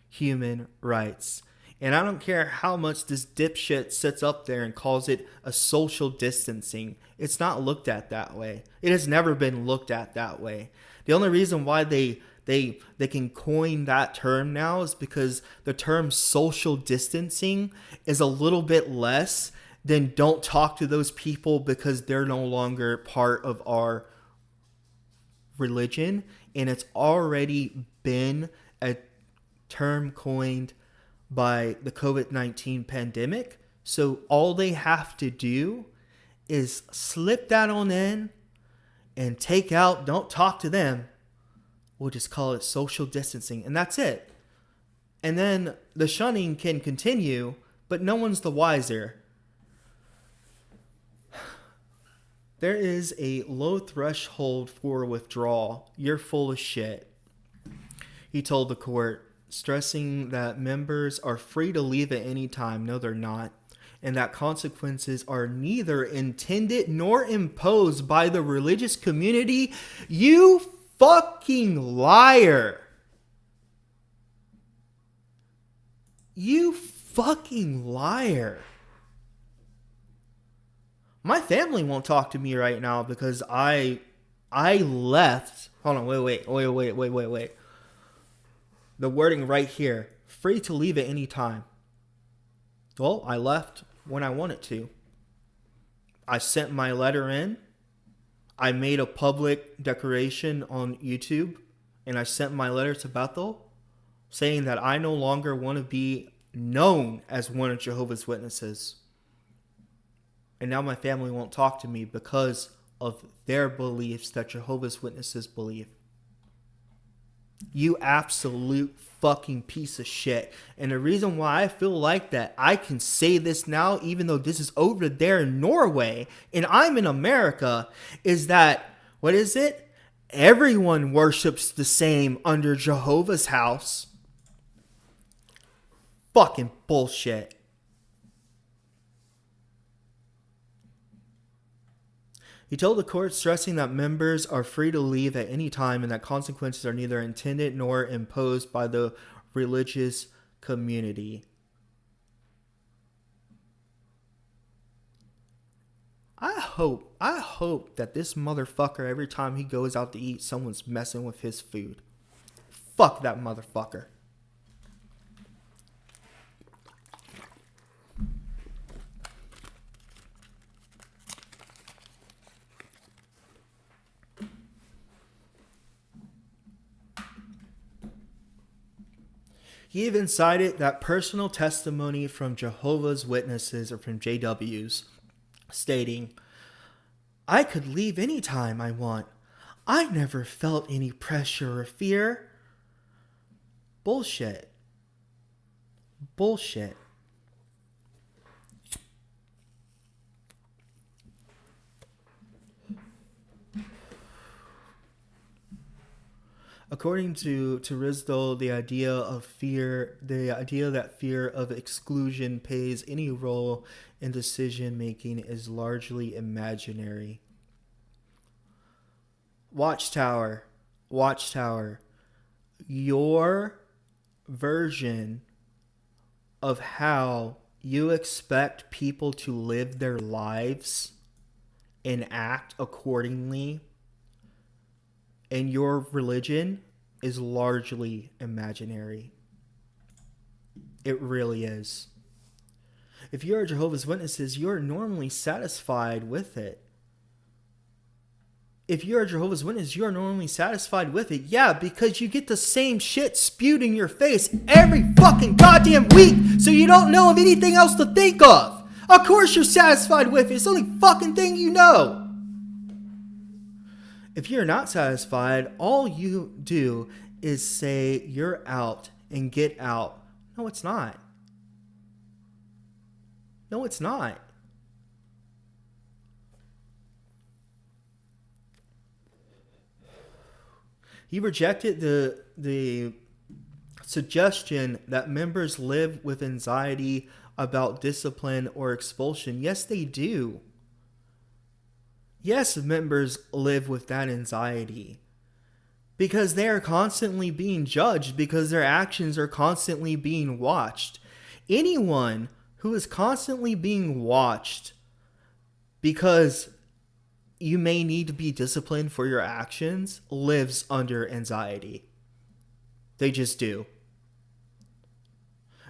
human rights. And I don't care how much this dipshit sits up there and calls it a social distancing. It's not looked at that way. It has never been looked at that way. The only reason why they can coin that term now is because the term social distancing is a little bit less than don't talk to those people because they're no longer part of our religion. And it's already been a term coined by the COVID-19 pandemic. So all they have to do is slip that on in and take out, don't talk to them. We'll just call it social distancing. And that's it. And then the shunning can continue, but no one's the wiser. There is a low threshold for withdrawal. You're full of shit, he told the court, stressing that members are free to leave at any time. No, they're not. And that consequences are neither intended nor imposed by the religious community. You fucking liar. You fucking liar. My family won't talk to me right now because I left. Hold on, wait. The wording right here. Free to leave at any time. Well, I left when I wanted to. I sent my letter in. I made a public declaration on YouTube. And I sent my letter to Bethel saying that I no longer want to be known as one of Jehovah's Witnesses. And now my family won't talk to me because of their beliefs that Jehovah's Witnesses believe. You absolute fucking piece of shit. And the reason why I feel like that I can say this now, even though this is over there in Norway and I'm in America, is that, what is it? Everyone worships the same under Jehovah's house. Fucking bullshit. He told the court, stressing that members are free to leave at any time and that consequences are neither intended nor imposed by the religious community. I hope that this motherfucker, every time he goes out to eat, someone's messing with his food. Fuck that motherfucker. He even cited that personal testimony from Jehovah's Witnesses or from JWs stating, I could leave anytime I want. I never felt any pressure or fear. Bullshit. Bullshit. According to Rizdal, the idea that fear of exclusion plays any role in decision making is largely imaginary. Watchtower. Your version of how you expect people to live their lives and act accordingly in your religion is largely imaginary. It really is. If you're a Jehovah's Witnesses, you're normally satisfied with it. If you're a Jehovah's Witness, you're normally satisfied with it. Yeah, because you get the same shit spewed in your face every fucking goddamn week, so you don't know of anything else to think of. Of course you're satisfied with it. It's the only fucking thing you know. If you're not satisfied, all you do is say you're out and get out. No, it's not. No, it's not. He rejected the suggestion that members live with anxiety about discipline or expulsion. Yes, they do. Yes, members live with that anxiety because they are constantly being judged, because their actions are constantly being watched. Anyone who is constantly being watched because you may need to be disciplined for your actions lives under anxiety. They just do.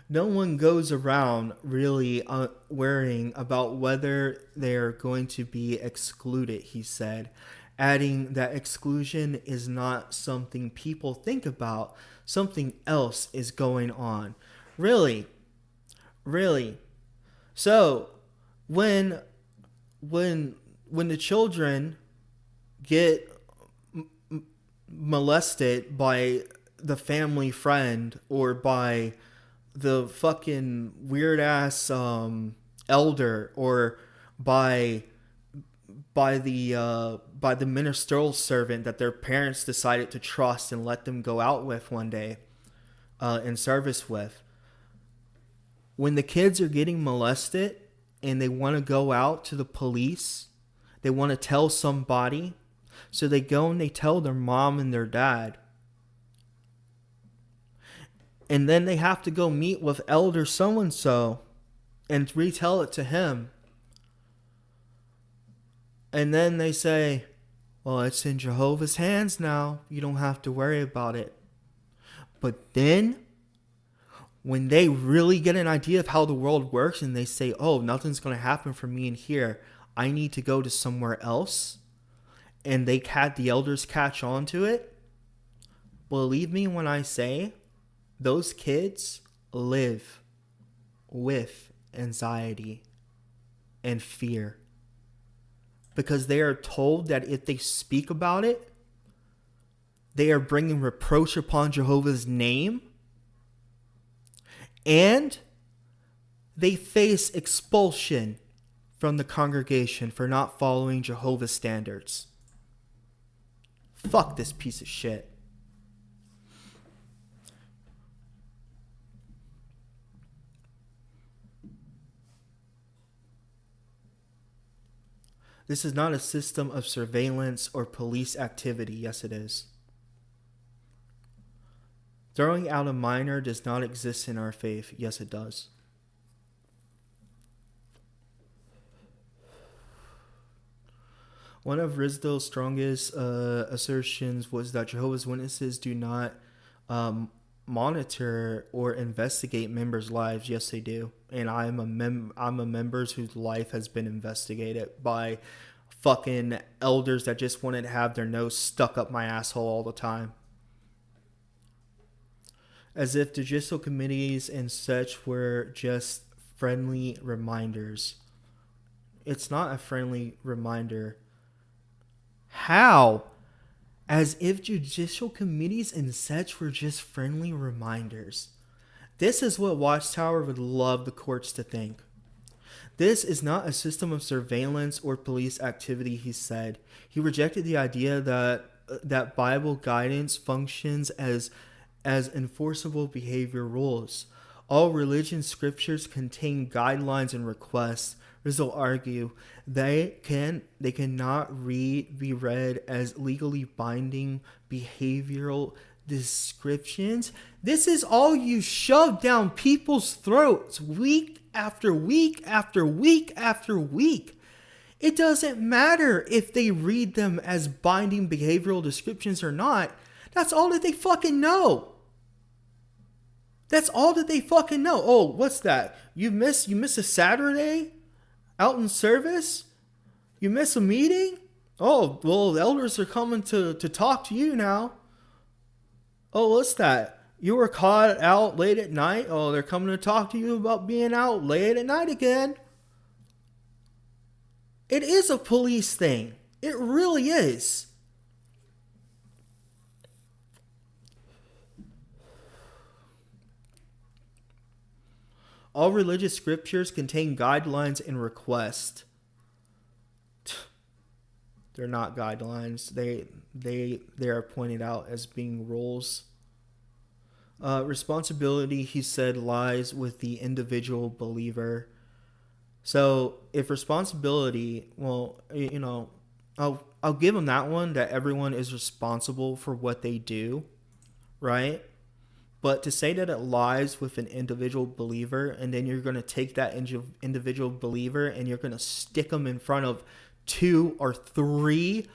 No one goes around really worrying about whether they're going to be excluded, he said, adding that exclusion is not something people think about. Something else is going on. Really? So, when the children get molested by the family friend or by the fucking weird ass elder or by the ministerial servant that their parents decided to trust and let them go out with one day in service with, when the kids are getting molested and they want to go out to the police, they want to tell somebody, so they go and they tell their mom and their dad. And then they have to go meet with elder so-and-so and retell it to him. And then they say, well, it's in Jehovah's hands now. You don't have to worry about it. But then, when they really get an idea of how the world works and they say, oh, nothing's going to happen for me in here, I need to go to somewhere else, and the elders catch on to it, believe me when I say, those kids live with anxiety and fear because they are told that if they speak about it, they are bringing reproach upon Jehovah's name, and they face expulsion from the congregation for not following Jehovah's standards. Fuck this piece of shit. This is not a system of surveillance or police activity. Yes, it is. Throwing out a minor does not exist in our faith. Yes, it does. One of Rizdal's strongest assertions was that Jehovah's Witnesses do not monitor or investigate members' lives. Yes, they do. And I'm a member whose life has been investigated by fucking elders that just wanted to have their nose stuck up my asshole all the time. As if judicial committees and such were just friendly reminders. It's not a friendly reminder. How as if judicial committees and such were just friendly reminders. This is what Watchtower would love the courts to think. This is not a system of surveillance or police activity, he said. He rejected the idea that Bible guidance functions as enforceable behavior rules. All religion scriptures contain guidelines and requests. Rizzo argue they cannot be read as legally binding behavioral descriptions. This is all you shove down people's throats week after week after week after week. It doesn't matter if they read them as binding behavioral descriptions or not. That's all that they fucking know. That's all that they fucking know. Oh, what's that? You miss a Saturday out in service? You miss a meeting? Oh, well, the elders are coming to talk to you now. Oh, what's that? You were caught out late at night? Oh, they're coming to talk to you about being out late at night again. It is a police thing. It really is. All religious scriptures contain guidelines and requests. They're not guidelines. They are pointed out as being rules. Responsibility, he said, lies with the individual believer. So if responsibility, well, you know, I'll give him that one, that everyone is responsible for what they do, right? But to say that it lies with an individual believer, and then you're going to take that individual believer and you're going to stick them in front of 2 or 3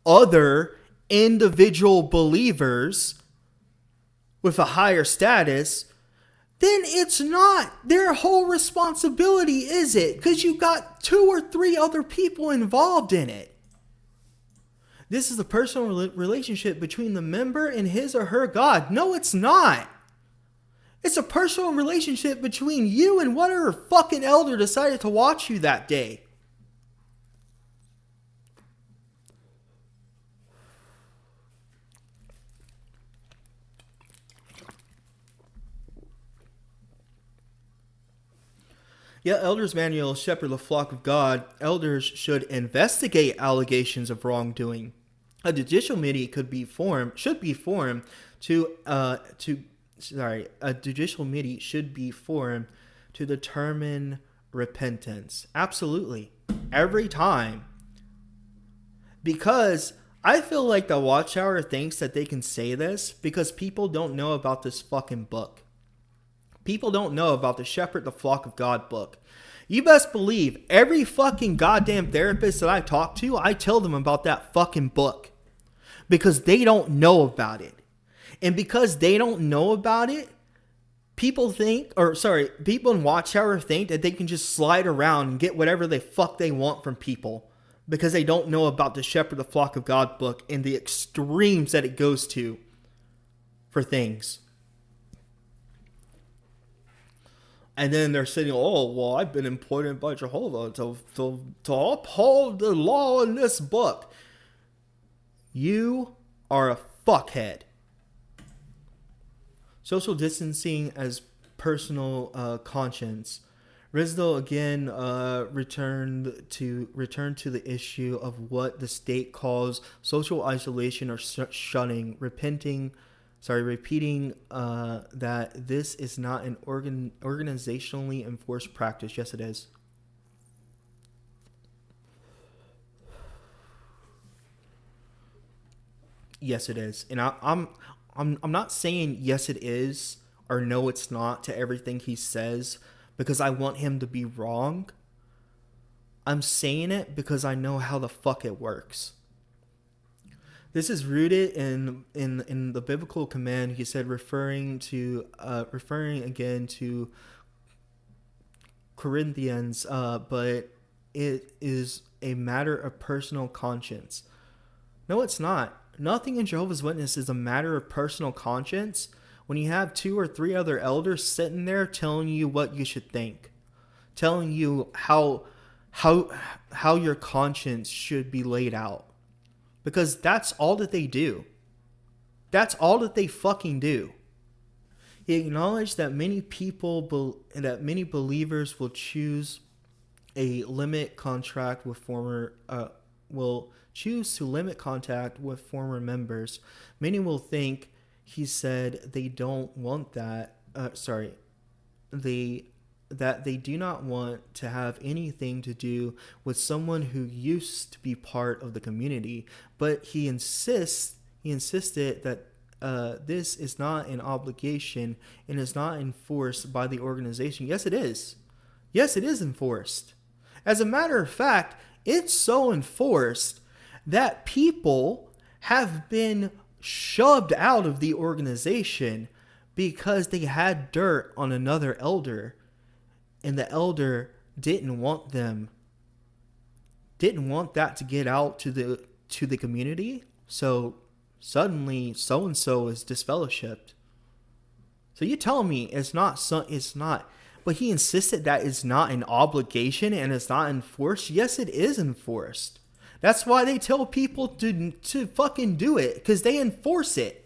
other individual believers with a higher status, then it's not their whole responsibility, is it? Because you got 2 or 3 other people involved in it. This is a personal relationship between the member and his or her God. No, it's not. It's a personal relationship between you and whatever fucking elder decided to watch you that day. Yeah, Elders Manual shepherd the flock of God. Elders should investigate allegations of wrongdoing. A judicial committee should be formed to determine repentance. Absolutely. Every time. Because I feel like the Watchtower thinks that they can say this because people don't know about this fucking book. People don't know about the Shepherd the Flock of God book. You best believe every fucking goddamn therapist that I talk to, I tell them about that fucking book. Because they don't know about it. And because they don't know about it, people in Watchtower think that they can just slide around and get whatever the fuck they want from people. Because they don't know about the Shepherd the Flock of God book and the extremes that it goes to for things. And then they're saying, oh, well, I've been appointed by Jehovah to uphold the law in this book. You are a fuckhead. Social distancing as personal conscience. Risdell again returned to the issue of what the state calls social isolation or shunning, repeating that this is not an organizationally enforced practice. Yes, it is. Yes, it is. And I'm not saying yes, it is or no, it's not to everything he says because I want him to be wrong. I'm saying it because I know how the fuck it works. This is rooted in the biblical command. He said, referring again to Corinthians, but it is a matter of personal conscience. No, it's not. Nothing in Jehovah's Witness is a matter of personal conscience when you have 2 or 3 other elders sitting there telling you what you should think, telling you how your conscience should be laid out. because that's all that they do. That's all that they fucking do. He acknowledged that many believers will choose a limit contract with will choose to limit contact with former members. Many will think, he said, they don't want that. That they do not want to have anything to do with someone who used to be part of the community. But he insisted that this is not an obligation and is not enforced by the organization. Yes, it is. Yes, it is enforced. As a matter of fact, it's so enforced that people have been shoved out of the organization because they had dirt on another elder, and the elder didn't want that to get out to the community. So suddenly so-and-so is disfellowshipped. So you tell me it's not, but he insisted that it's not an obligation and it's not enforced. Yes, it is enforced. That's why they tell people to fucking do it, because they enforce it.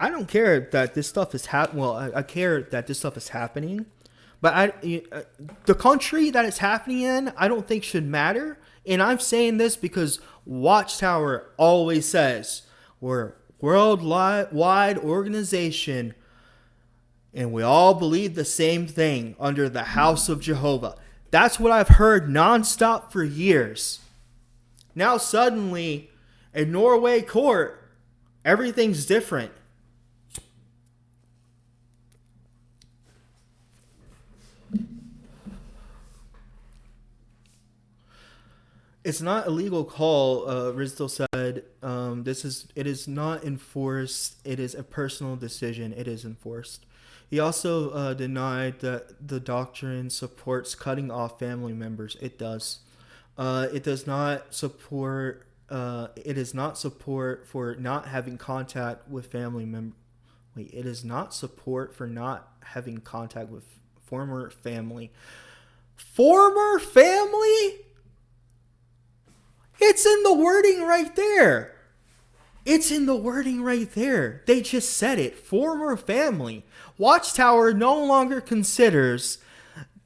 I don't care that this stuff is I care that this stuff is happening, but the country that it's happening in, I don't think should matter. And I'm saying this because Watchtower always says we're a worldwide organization, and we all believe the same thing under the House of Jehovah. That's what I've heard nonstop for years. Now suddenly, in Norway court, everything's different. It's not a legal call, Rizdal said. It is not enforced. It is a personal decision. It is enforced. He also denied that the doctrine supports cutting off family members. It does. It does not support. It is not support for not having contact with family members. Wait, it is not support for not having contact with former family. Former family? It's in the wording right there. It's in the wording right there. They just said it. Former family. Watchtower no longer considers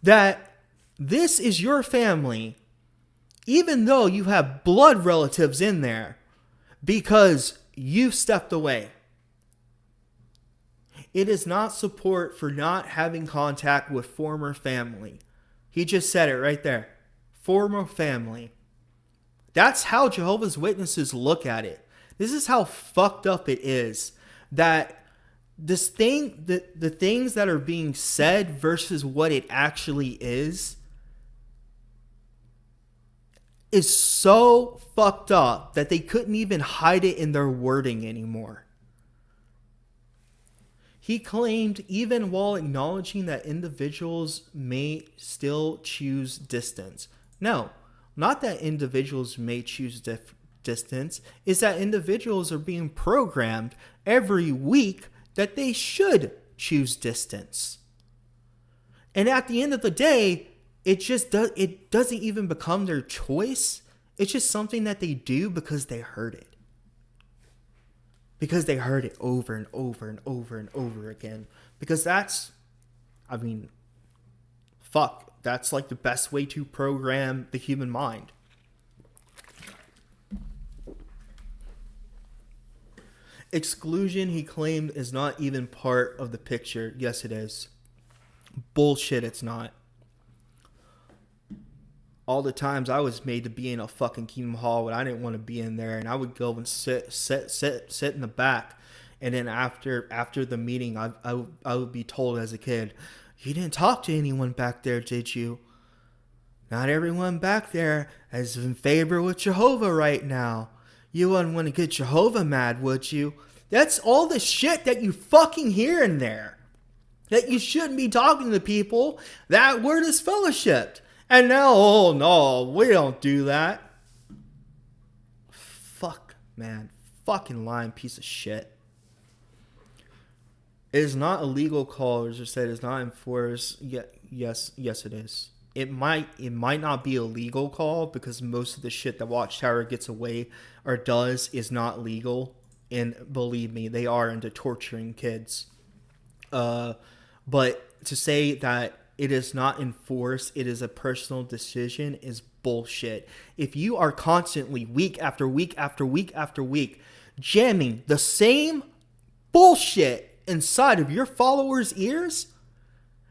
that this is your family, even though you have blood relatives in there, because you stepped away. It is not support for not having contact with former family. He just said it right there. Former family. That's how Jehovah's Witnesses look at it. This is how fucked up it is that the things that are being said versus what it actually is so fucked up that they couldn't even hide it in their wording anymore. He claimed, even while acknowledging that individuals may still choose distance. No, not that individuals may choose distance, is that individuals are being programmed every week that they should choose distance. And at the end of the day, it doesn't even become their choice. It's just something that they do because they heard it. Because they heard it over and over and over and over again. Because that's like the best way to program the human mind. Exclusion, he claimed, is not even part of the picture. Yes, it is. Bullshit, it's not. All the times I was made to be in a fucking Kingdom Hall when I didn't want to be in there, and I would go and sit in the back, and then after the meeting, I would be told as a kid, "You didn't talk to anyone back there, did you? Not everyone back there is in favor with Jehovah right now. You wouldn't want to get Jehovah mad, would you?" That's all the shit that you fucking hear in there. That you shouldn't be talking to people that were disfellowshipped. And now, oh no, we don't do that. Fuck, man. Fucking lying piece of shit. It is not a legal call, as I said, it's not enforced. Yes, it is. It might not be a legal call because most of the shit that Watchtower gets away or does is not legal. And believe me, they are into torturing kids. But to say that it is not enforced, it is a personal decision, is bullshit. If you are constantly, week after week after week after week, jamming the same bullshit inside of your followers' ears,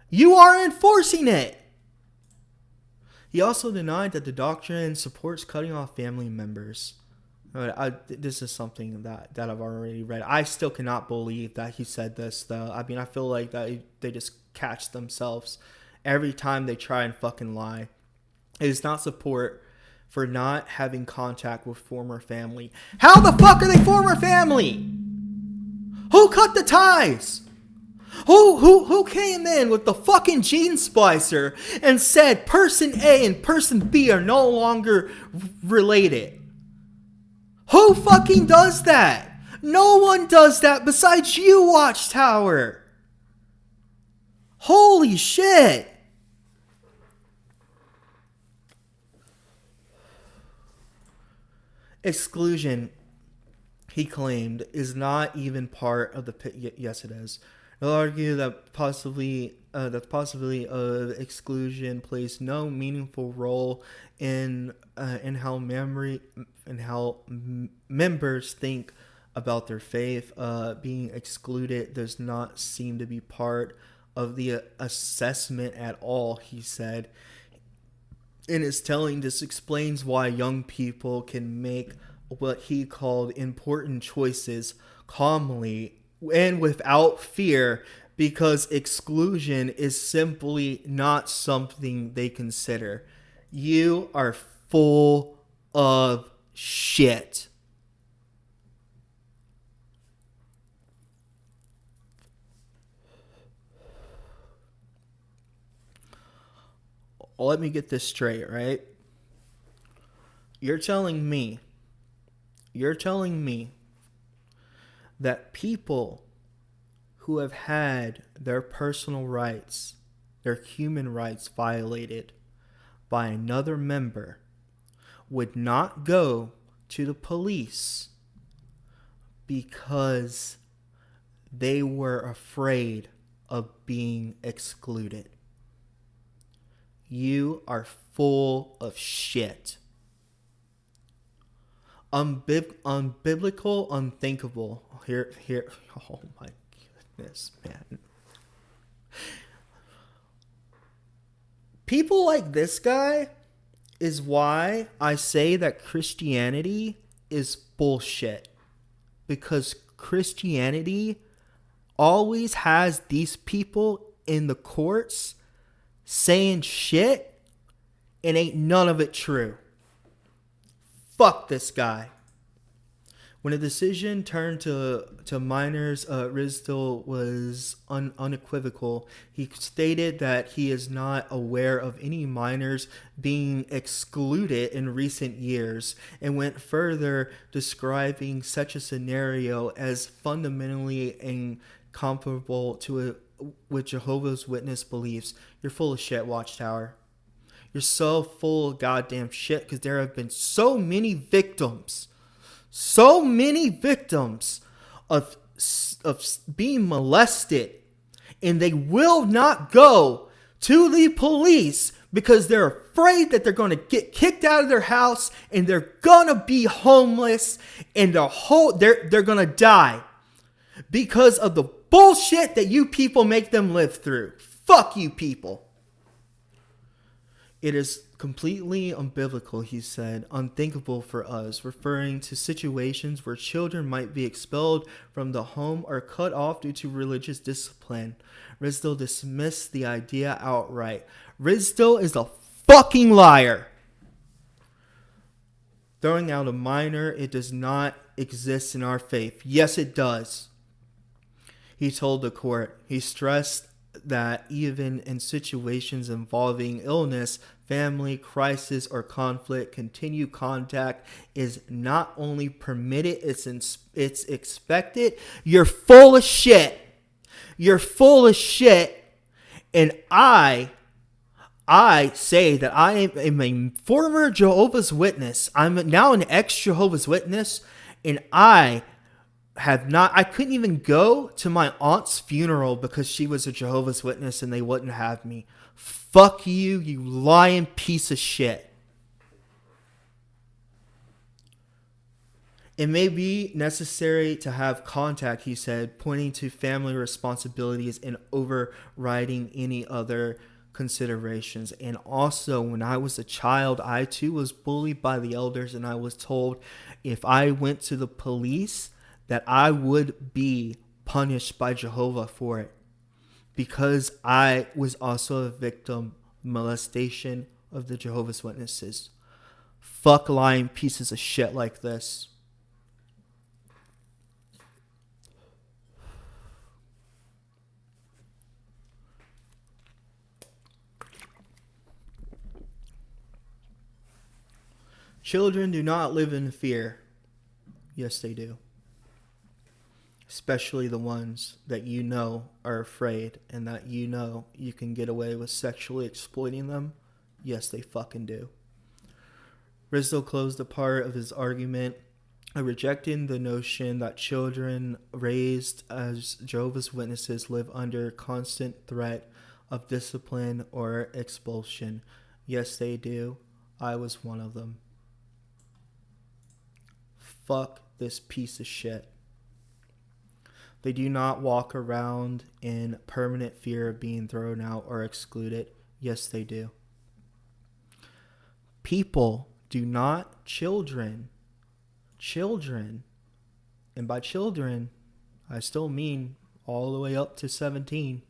you are enforcing it. He also denied that the doctrine supports cutting off family members. This is something that I've already read. I still cannot believe that he said this, though. I mean, I feel like that they just catch themselves every time they try and fucking lie. It is not support for not having contact with former family. How the fuck are they former family? Who cut the ties? Who came in with the fucking gene splicer and said person A and person B are no longer related? Who fucking does that? No one does that besides you, Watchtower. Holy shit. Exclusion, he claimed, is not even part of the... Yes, it is. They'll argue that the possibility of exclusion plays no meaningful role in how members think about their faith. Being excluded does not seem to be part of the assessment at all, he said. In his telling, this explains why young people can make what he called important choices calmly and without fear, because exclusion is simply not something they consider. You are full of shit. Let me get this straight, right? You're telling me that people who have had their personal rights, their human rights violated by another member would not go to the police because they were afraid of being excluded. You are full of shit. Unbiblical, unthinkable. Here. Oh my goodness, man. People like this guy is why I say that Christianity is bullshit. Because Christianity always has these people in the courts saying shit and ain't none of it true. Fuck this guy. When a decision turned to minors, Rizdal was unequivocal. He stated that he is not aware of any minors being excluded in recent years, and went further, describing such a scenario as fundamentally incomparable with Jehovah's Witness beliefs. You're full of shit, Watchtower. You're so full of goddamn shit, because there have been so many victims of being molested, and they will not go to the police because they're afraid that they're going to get kicked out of their house and they're going to be homeless and they're going to die because of the bullshit that you people make them live through. Fuck you people. It is completely unbiblical, he said, unthinkable for us, referring to situations where children might be expelled from the home or cut off due to religious discipline. Rizdal dismissed the idea outright. Rizdal is a fucking liar. Throwing out a minor, it does not exist in our faith. Yes, it does. He told the court. He stressed that even in situations involving illness, family, crisis, or conflict, continued contact is not only permitted, it's expected. You're full of shit. You're full of shit. And I say that I am a former Jehovah's Witness. I'm now an ex-Jehovah's Witness. And I couldn't even go to my aunt's funeral because she was a Jehovah's Witness and they wouldn't have me. Fuck you, you lying piece of shit. It may be necessary to have contact, he said, pointing to family responsibilities and overriding any other considerations. And also, when I was a child, I too was bullied by the elders, and I was told if I went to the police that I would be punished by Jehovah for it, because I was also a victim of molestation of the Jehovah's Witnesses. Fuck lying pieces of shit like this. Children do not live in fear. Yes, they do. Especially the ones that you know are afraid and that you know you can get away with sexually exploiting them. Yes, they fucking do. Rizdal closed a part of his argument rejecting the notion that children raised as Jehovah's Witnesses live under constant threat of discipline or expulsion. Yes, they do. I was one of them. Fuck this piece of shit. They do not walk around in permanent fear of being thrown out or excluded. Yes, they do. People do not, children, and by children, I still mean all the way up to 17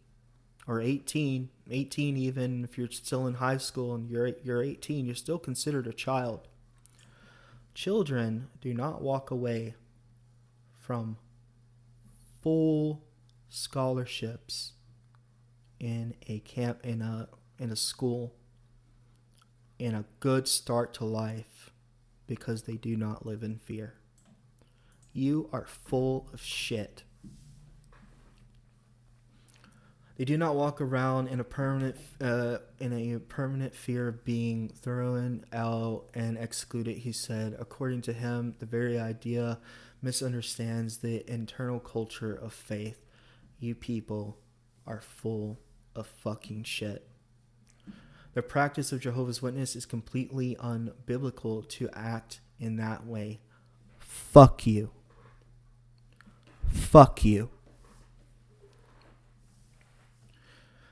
or 18 even if you're still in high school and you're 18, you're still considered a child. Children do not walk away from full scholarships in a camp, in a school, in a good start to life because they do not live in fear. You are full of shit. They do not walk around in a permanent fear of being thrown out and excluded, he said. According to him, the very idea misunderstands the internal culture of faith. You people are full of fucking shit. The practice of Jehovah's Witness is completely unbiblical to act in that way. Fuck you. Fuck you.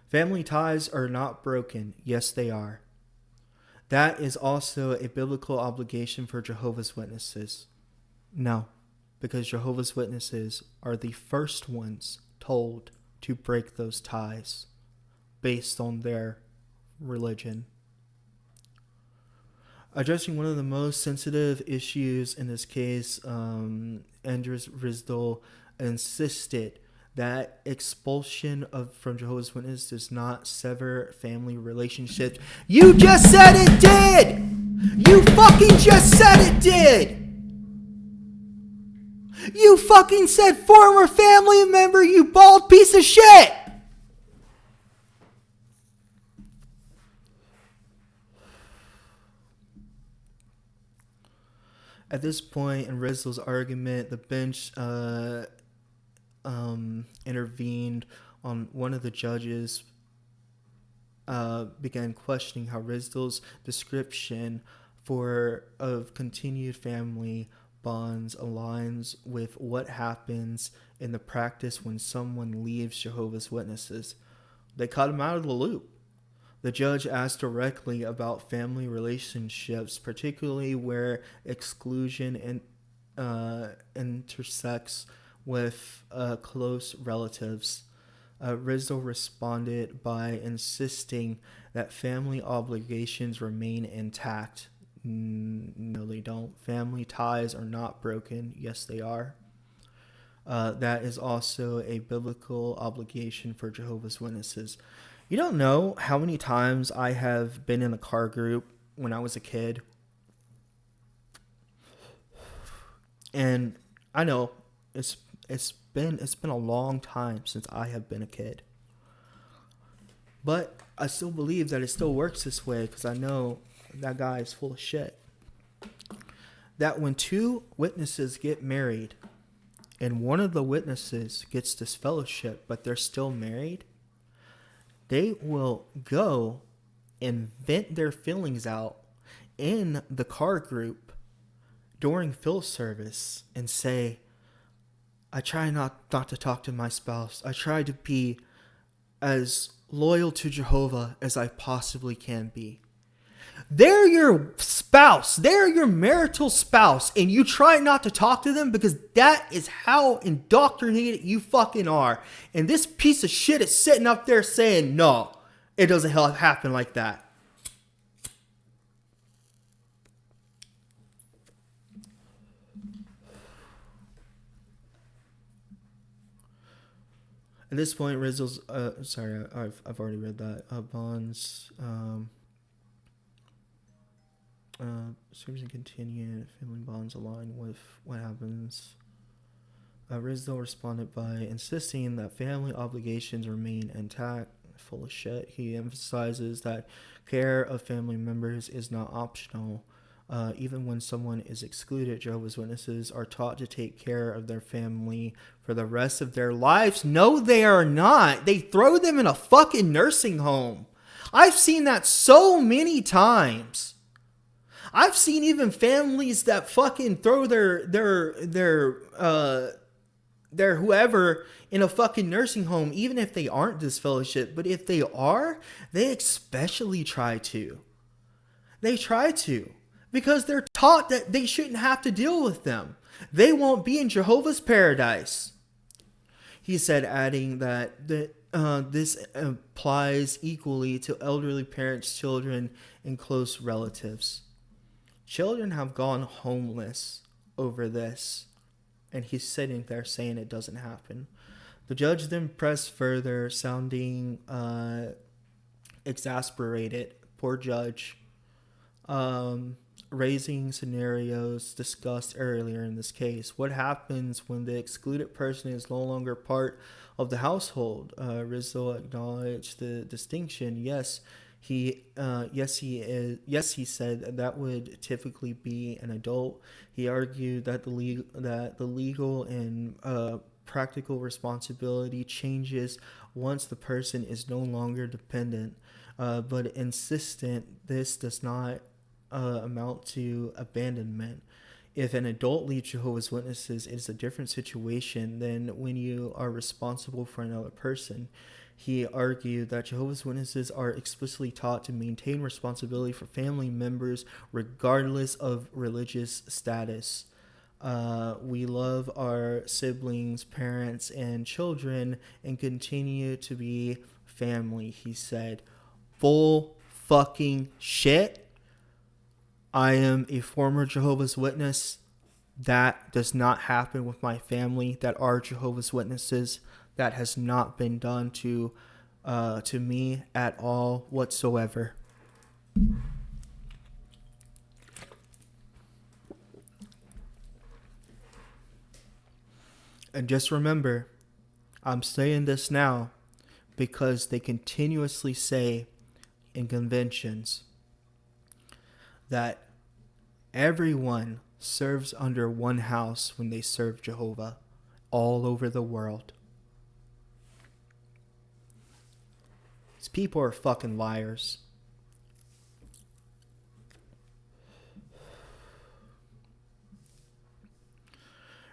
Family ties are not broken. Yes, they are. That is also a biblical obligation for Jehovah's Witnesses. No, because Jehovah's Witnesses are the first ones told to break those ties based on their religion. Addressing one of the most sensitive issues in this case, Andres Rizdal insisted that expulsion from Jehovah's Witnesses does not sever family relationships. You just said it did! You fucking just said it did! You fucking said former family member, you bald piece of shit! At this point in Rizdal's argument, the bench intervened on one of the judges began questioning how Rizdal's description of continued family bonds aligns with what happens in the practice when someone leaves Jehovah's Witnesses. They cut him out of the loop. The judge asked directly about family relationships, particularly where exclusion intersects with close relatives. Rizdal responded by insisting that family obligations remain intact. No, they don't. Family ties are not broken. Yes, they are. That is also a biblical obligation for Jehovah's Witnesses. You don't know how many times I have been in a car group when I was a kid. And I know it's It's been a long time since I have been a kid. But I still believe that it still works this way because I know that guy is full of shit. That when two witnesses get married and one of the witnesses gets disfellowship, but they're still married, they will go and vent their feelings out in the car group during fill service and say, I try not to talk to my spouse. I try to be as loyal to Jehovah as I possibly can be. They're your spouse. They're your marital spouse. And you try not to talk to them because that is how indoctrinated you fucking are. And this piece of shit is sitting up there saying, no, it doesn't happen like that. At this point, Rizzo's, sorry, I've already read that. Bonds, serves and continue, family bonds align with what happens. Rizzo responded by insisting that family obligations remain intact. Full of shit. He emphasizes that care of family members is not optional. Even when someone is excluded, Jehovah's Witnesses are taught to take care of their family for the rest of their lives. No, they are not. They throw them in a fucking nursing home. I've seen that so many times. I've seen even families that fucking throw their whoever in a fucking nursing home, even if they aren't disfellowship. But if they are, they especially try to. They try to. Because they're taught that they shouldn't have to deal with them. They won't be in Jehovah's paradise. He said, adding that this applies equally to elderly parents, children, and close relatives. Children have gone homeless over this. And he's sitting there saying it doesn't happen. The judge then pressed further, sounding exasperated. Poor judge. Raising scenarios discussed earlier in this case. What happens when the excluded person is no longer part of the household? Rizzo acknowledged the distinction. Yes, he said that would typically be an adult. He argued that the legal and practical responsibility changes once the person is no longer dependent, but insistent this does not amount to abandonment. If an adult leaves Jehovah's Witnesses, it's a different situation than when you are responsible for another person. He argued that Jehovah's Witnesses are explicitly taught to maintain responsibility for family members regardless of religious status. We love our siblings, parents, and children and continue to be family, he said. Full fucking shit. I am a former Jehovah's Witness. That does not happen with my family that are Jehovah's Witnesses. That has not been done to me at all whatsoever. And just remember, I'm saying this now because they continuously say in conventions that everyone serves under one house when they serve Jehovah all over the world. These people are fucking liars.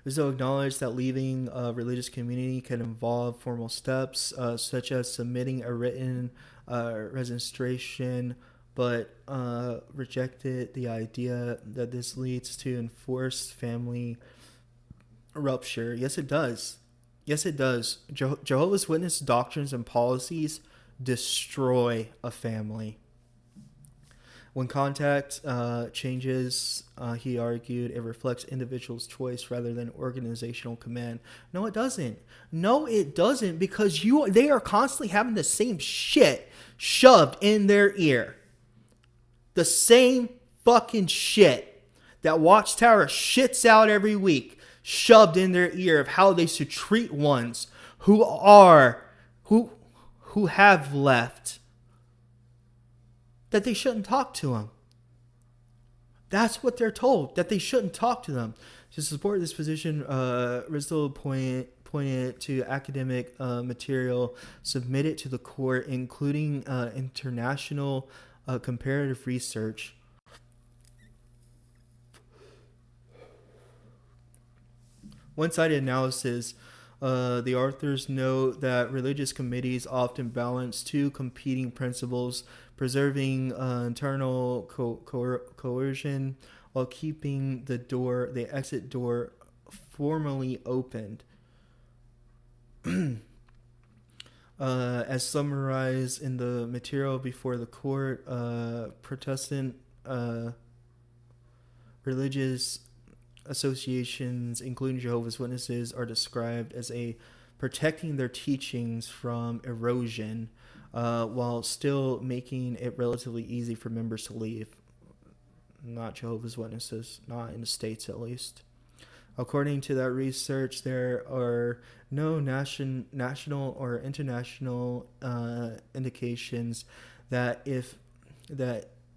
Rizzo acknowledged that leaving a religious community can involve formal steps, such as submitting a written registration, but rejected the idea that this leads to enforced family rupture. Yes, it does. Yes, it does. Jehovah's Witness doctrines and policies destroy a family. When contact changes, he argued, it reflects individual's choice rather than organizational command. No, it doesn't. No, it doesn't, because they are constantly having the same shit shoved in their ear. The same fucking shit that Watchtower shits out every week. shoved in their ear of how they should treat ones who have left, that they shouldn't talk to them. That's what they're told, that they shouldn't talk to them. To support this position, Rizdal pointed to academic material submitted to the court, including international comparative research. One-sided analysis. The authors note that religious committees often balance two competing principles, preserving internal coercion while keeping the exit door formally opened. As summarized in the material before the court, Protestant religious associations, including Jehovah's Witnesses, are described as protecting their teachings from erosion, while still making it relatively easy for members to leave. Not Jehovah's Witnesses, not in the States at least. According to that research, there are no national or international indications that it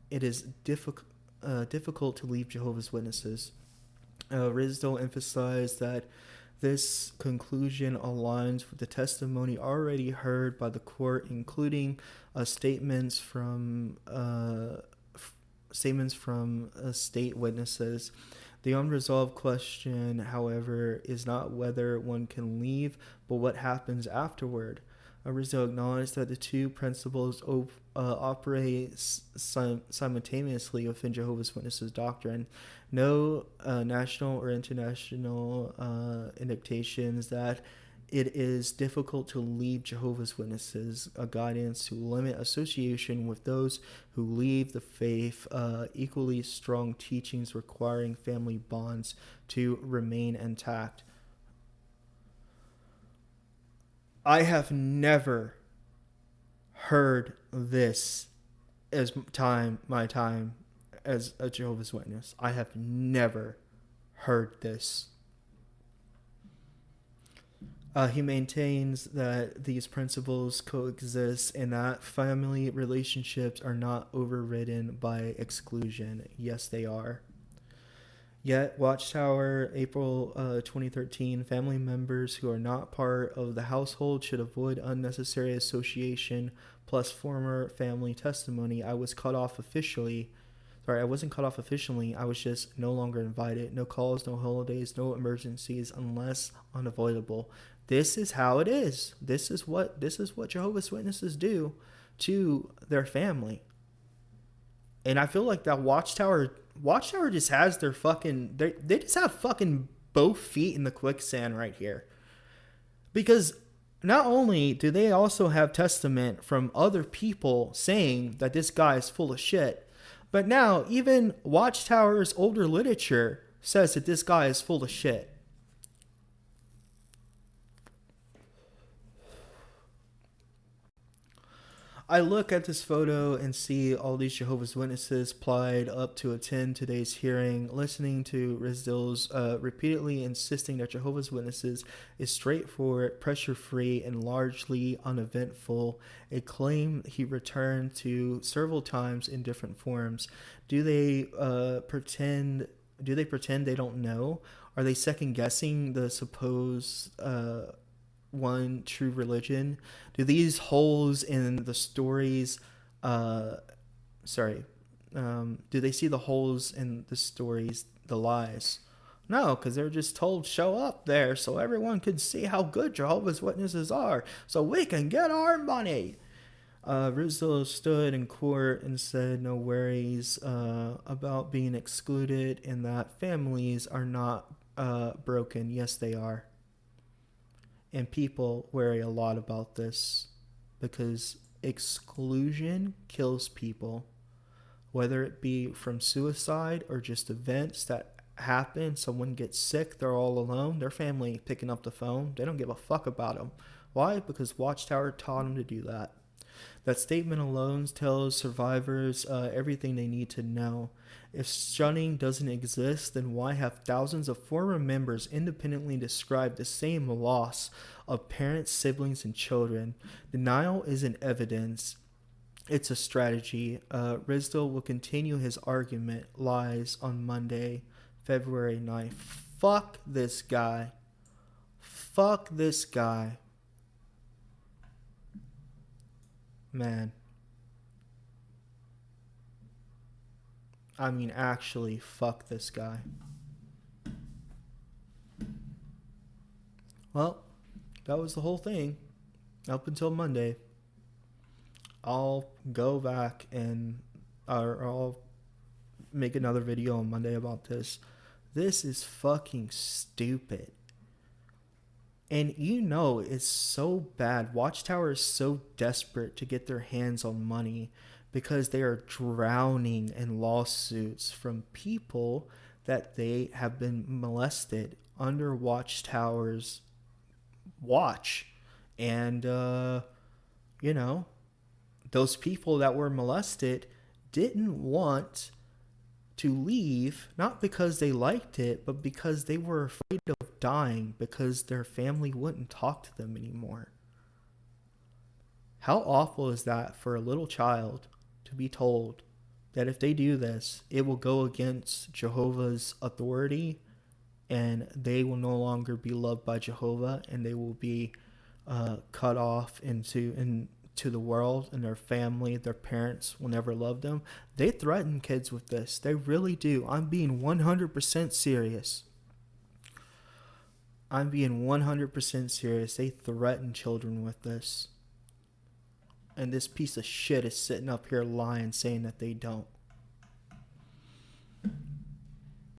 is difficult to leave Jehovah's Witnesses. Rizdal emphasized that this conclusion aligns with the testimony already heard by the court, including statements from state witnesses. The unresolved question, however, is not whether one can leave, but what happens afterward. Rizdal acknowledged that the two principles operate simultaneously within Jehovah's Witnesses doctrine. No national or international indications that it is difficult to leave Jehovah's Witnesses, a guidance to limit association with those who leave the faith, equally strong teachings requiring family bonds to remain intact. I have never heard this as my time as a Jehovah's Witness. I have never heard this. He maintains that these principles coexist and that family relationships are not overridden by exclusion. Yes, they are. Yet, Watchtower, April 2013, family members who are not part of the household should avoid unnecessary association plus former family testimony. I wasn't cut off officially. I was just no longer invited. No calls, no holidays, no emergencies unless unavoidable. This is how it is. This is what Jehovah's Witnesses do to their family. And I feel like that Watchtower just has their fucking... They just have fucking both feet in the quicksand right here. Because not only do they also have testament from other people saying that this guy is full of shit, but now even Watchtower's older literature says that this guy is full of shit. I look at this photo and see all these Jehovah's Witnesses plied up to attend today's hearing, listening to Rizdal's repeatedly insisting that Jehovah's Witnesses is straightforward, pressure-free, and largely uneventful, a claim he returned to several times in different forms. Do they pretend they don't know? Are they second-guessing the supposed one true religion? Do these holes in the stories do they see the holes in the stories, the lies? No, because they're just told show up there so everyone can see how good Jehovah's Witnesses are so we can get our money. Rizdal stood in court and said no worries about being excluded and that families are not broken. Yes, they are. And people worry a lot about this because exclusion kills people, whether it be from suicide or just events that happen. Someone gets sick, they're all alone, their family picking up the phone, they don't give a fuck about them. Why? Because Watchtower taught them to do that. That statement alone tells survivors everything they need to know. If shunning doesn't exist, then why have thousands of former members independently describe the same loss of parents, siblings, and children? Denial isn't evidence. It's a strategy. Rizdal will continue his argument lies on Monday, February 9th. Fuck this guy. Fuck this guy. Man. I mean, actually, fuck this guy. Well, that was the whole thing up until Monday. I'll go back and I'll make another video on Monday about this. This is fucking stupid. And you know it's so bad. Watchtower is so desperate to get their hands on money because they are drowning in lawsuits from people that they have been molested under Watchtower's watch. And, you know, those people that were molested didn't want to leave, not because they liked it, but because they were afraid of dying because their family wouldn't talk to them anymore. How awful is that for a little child to be told that if they do this, it will go against Jehovah's authority and they will no longer be loved by Jehovah and they will be cut off into the world, and their family, their parents will never love them. They threaten kids with this. They really do. I'm being 100% serious. I'm being 100% serious. They threaten children with this. And this piece of shit is sitting up here lying, saying that they don't.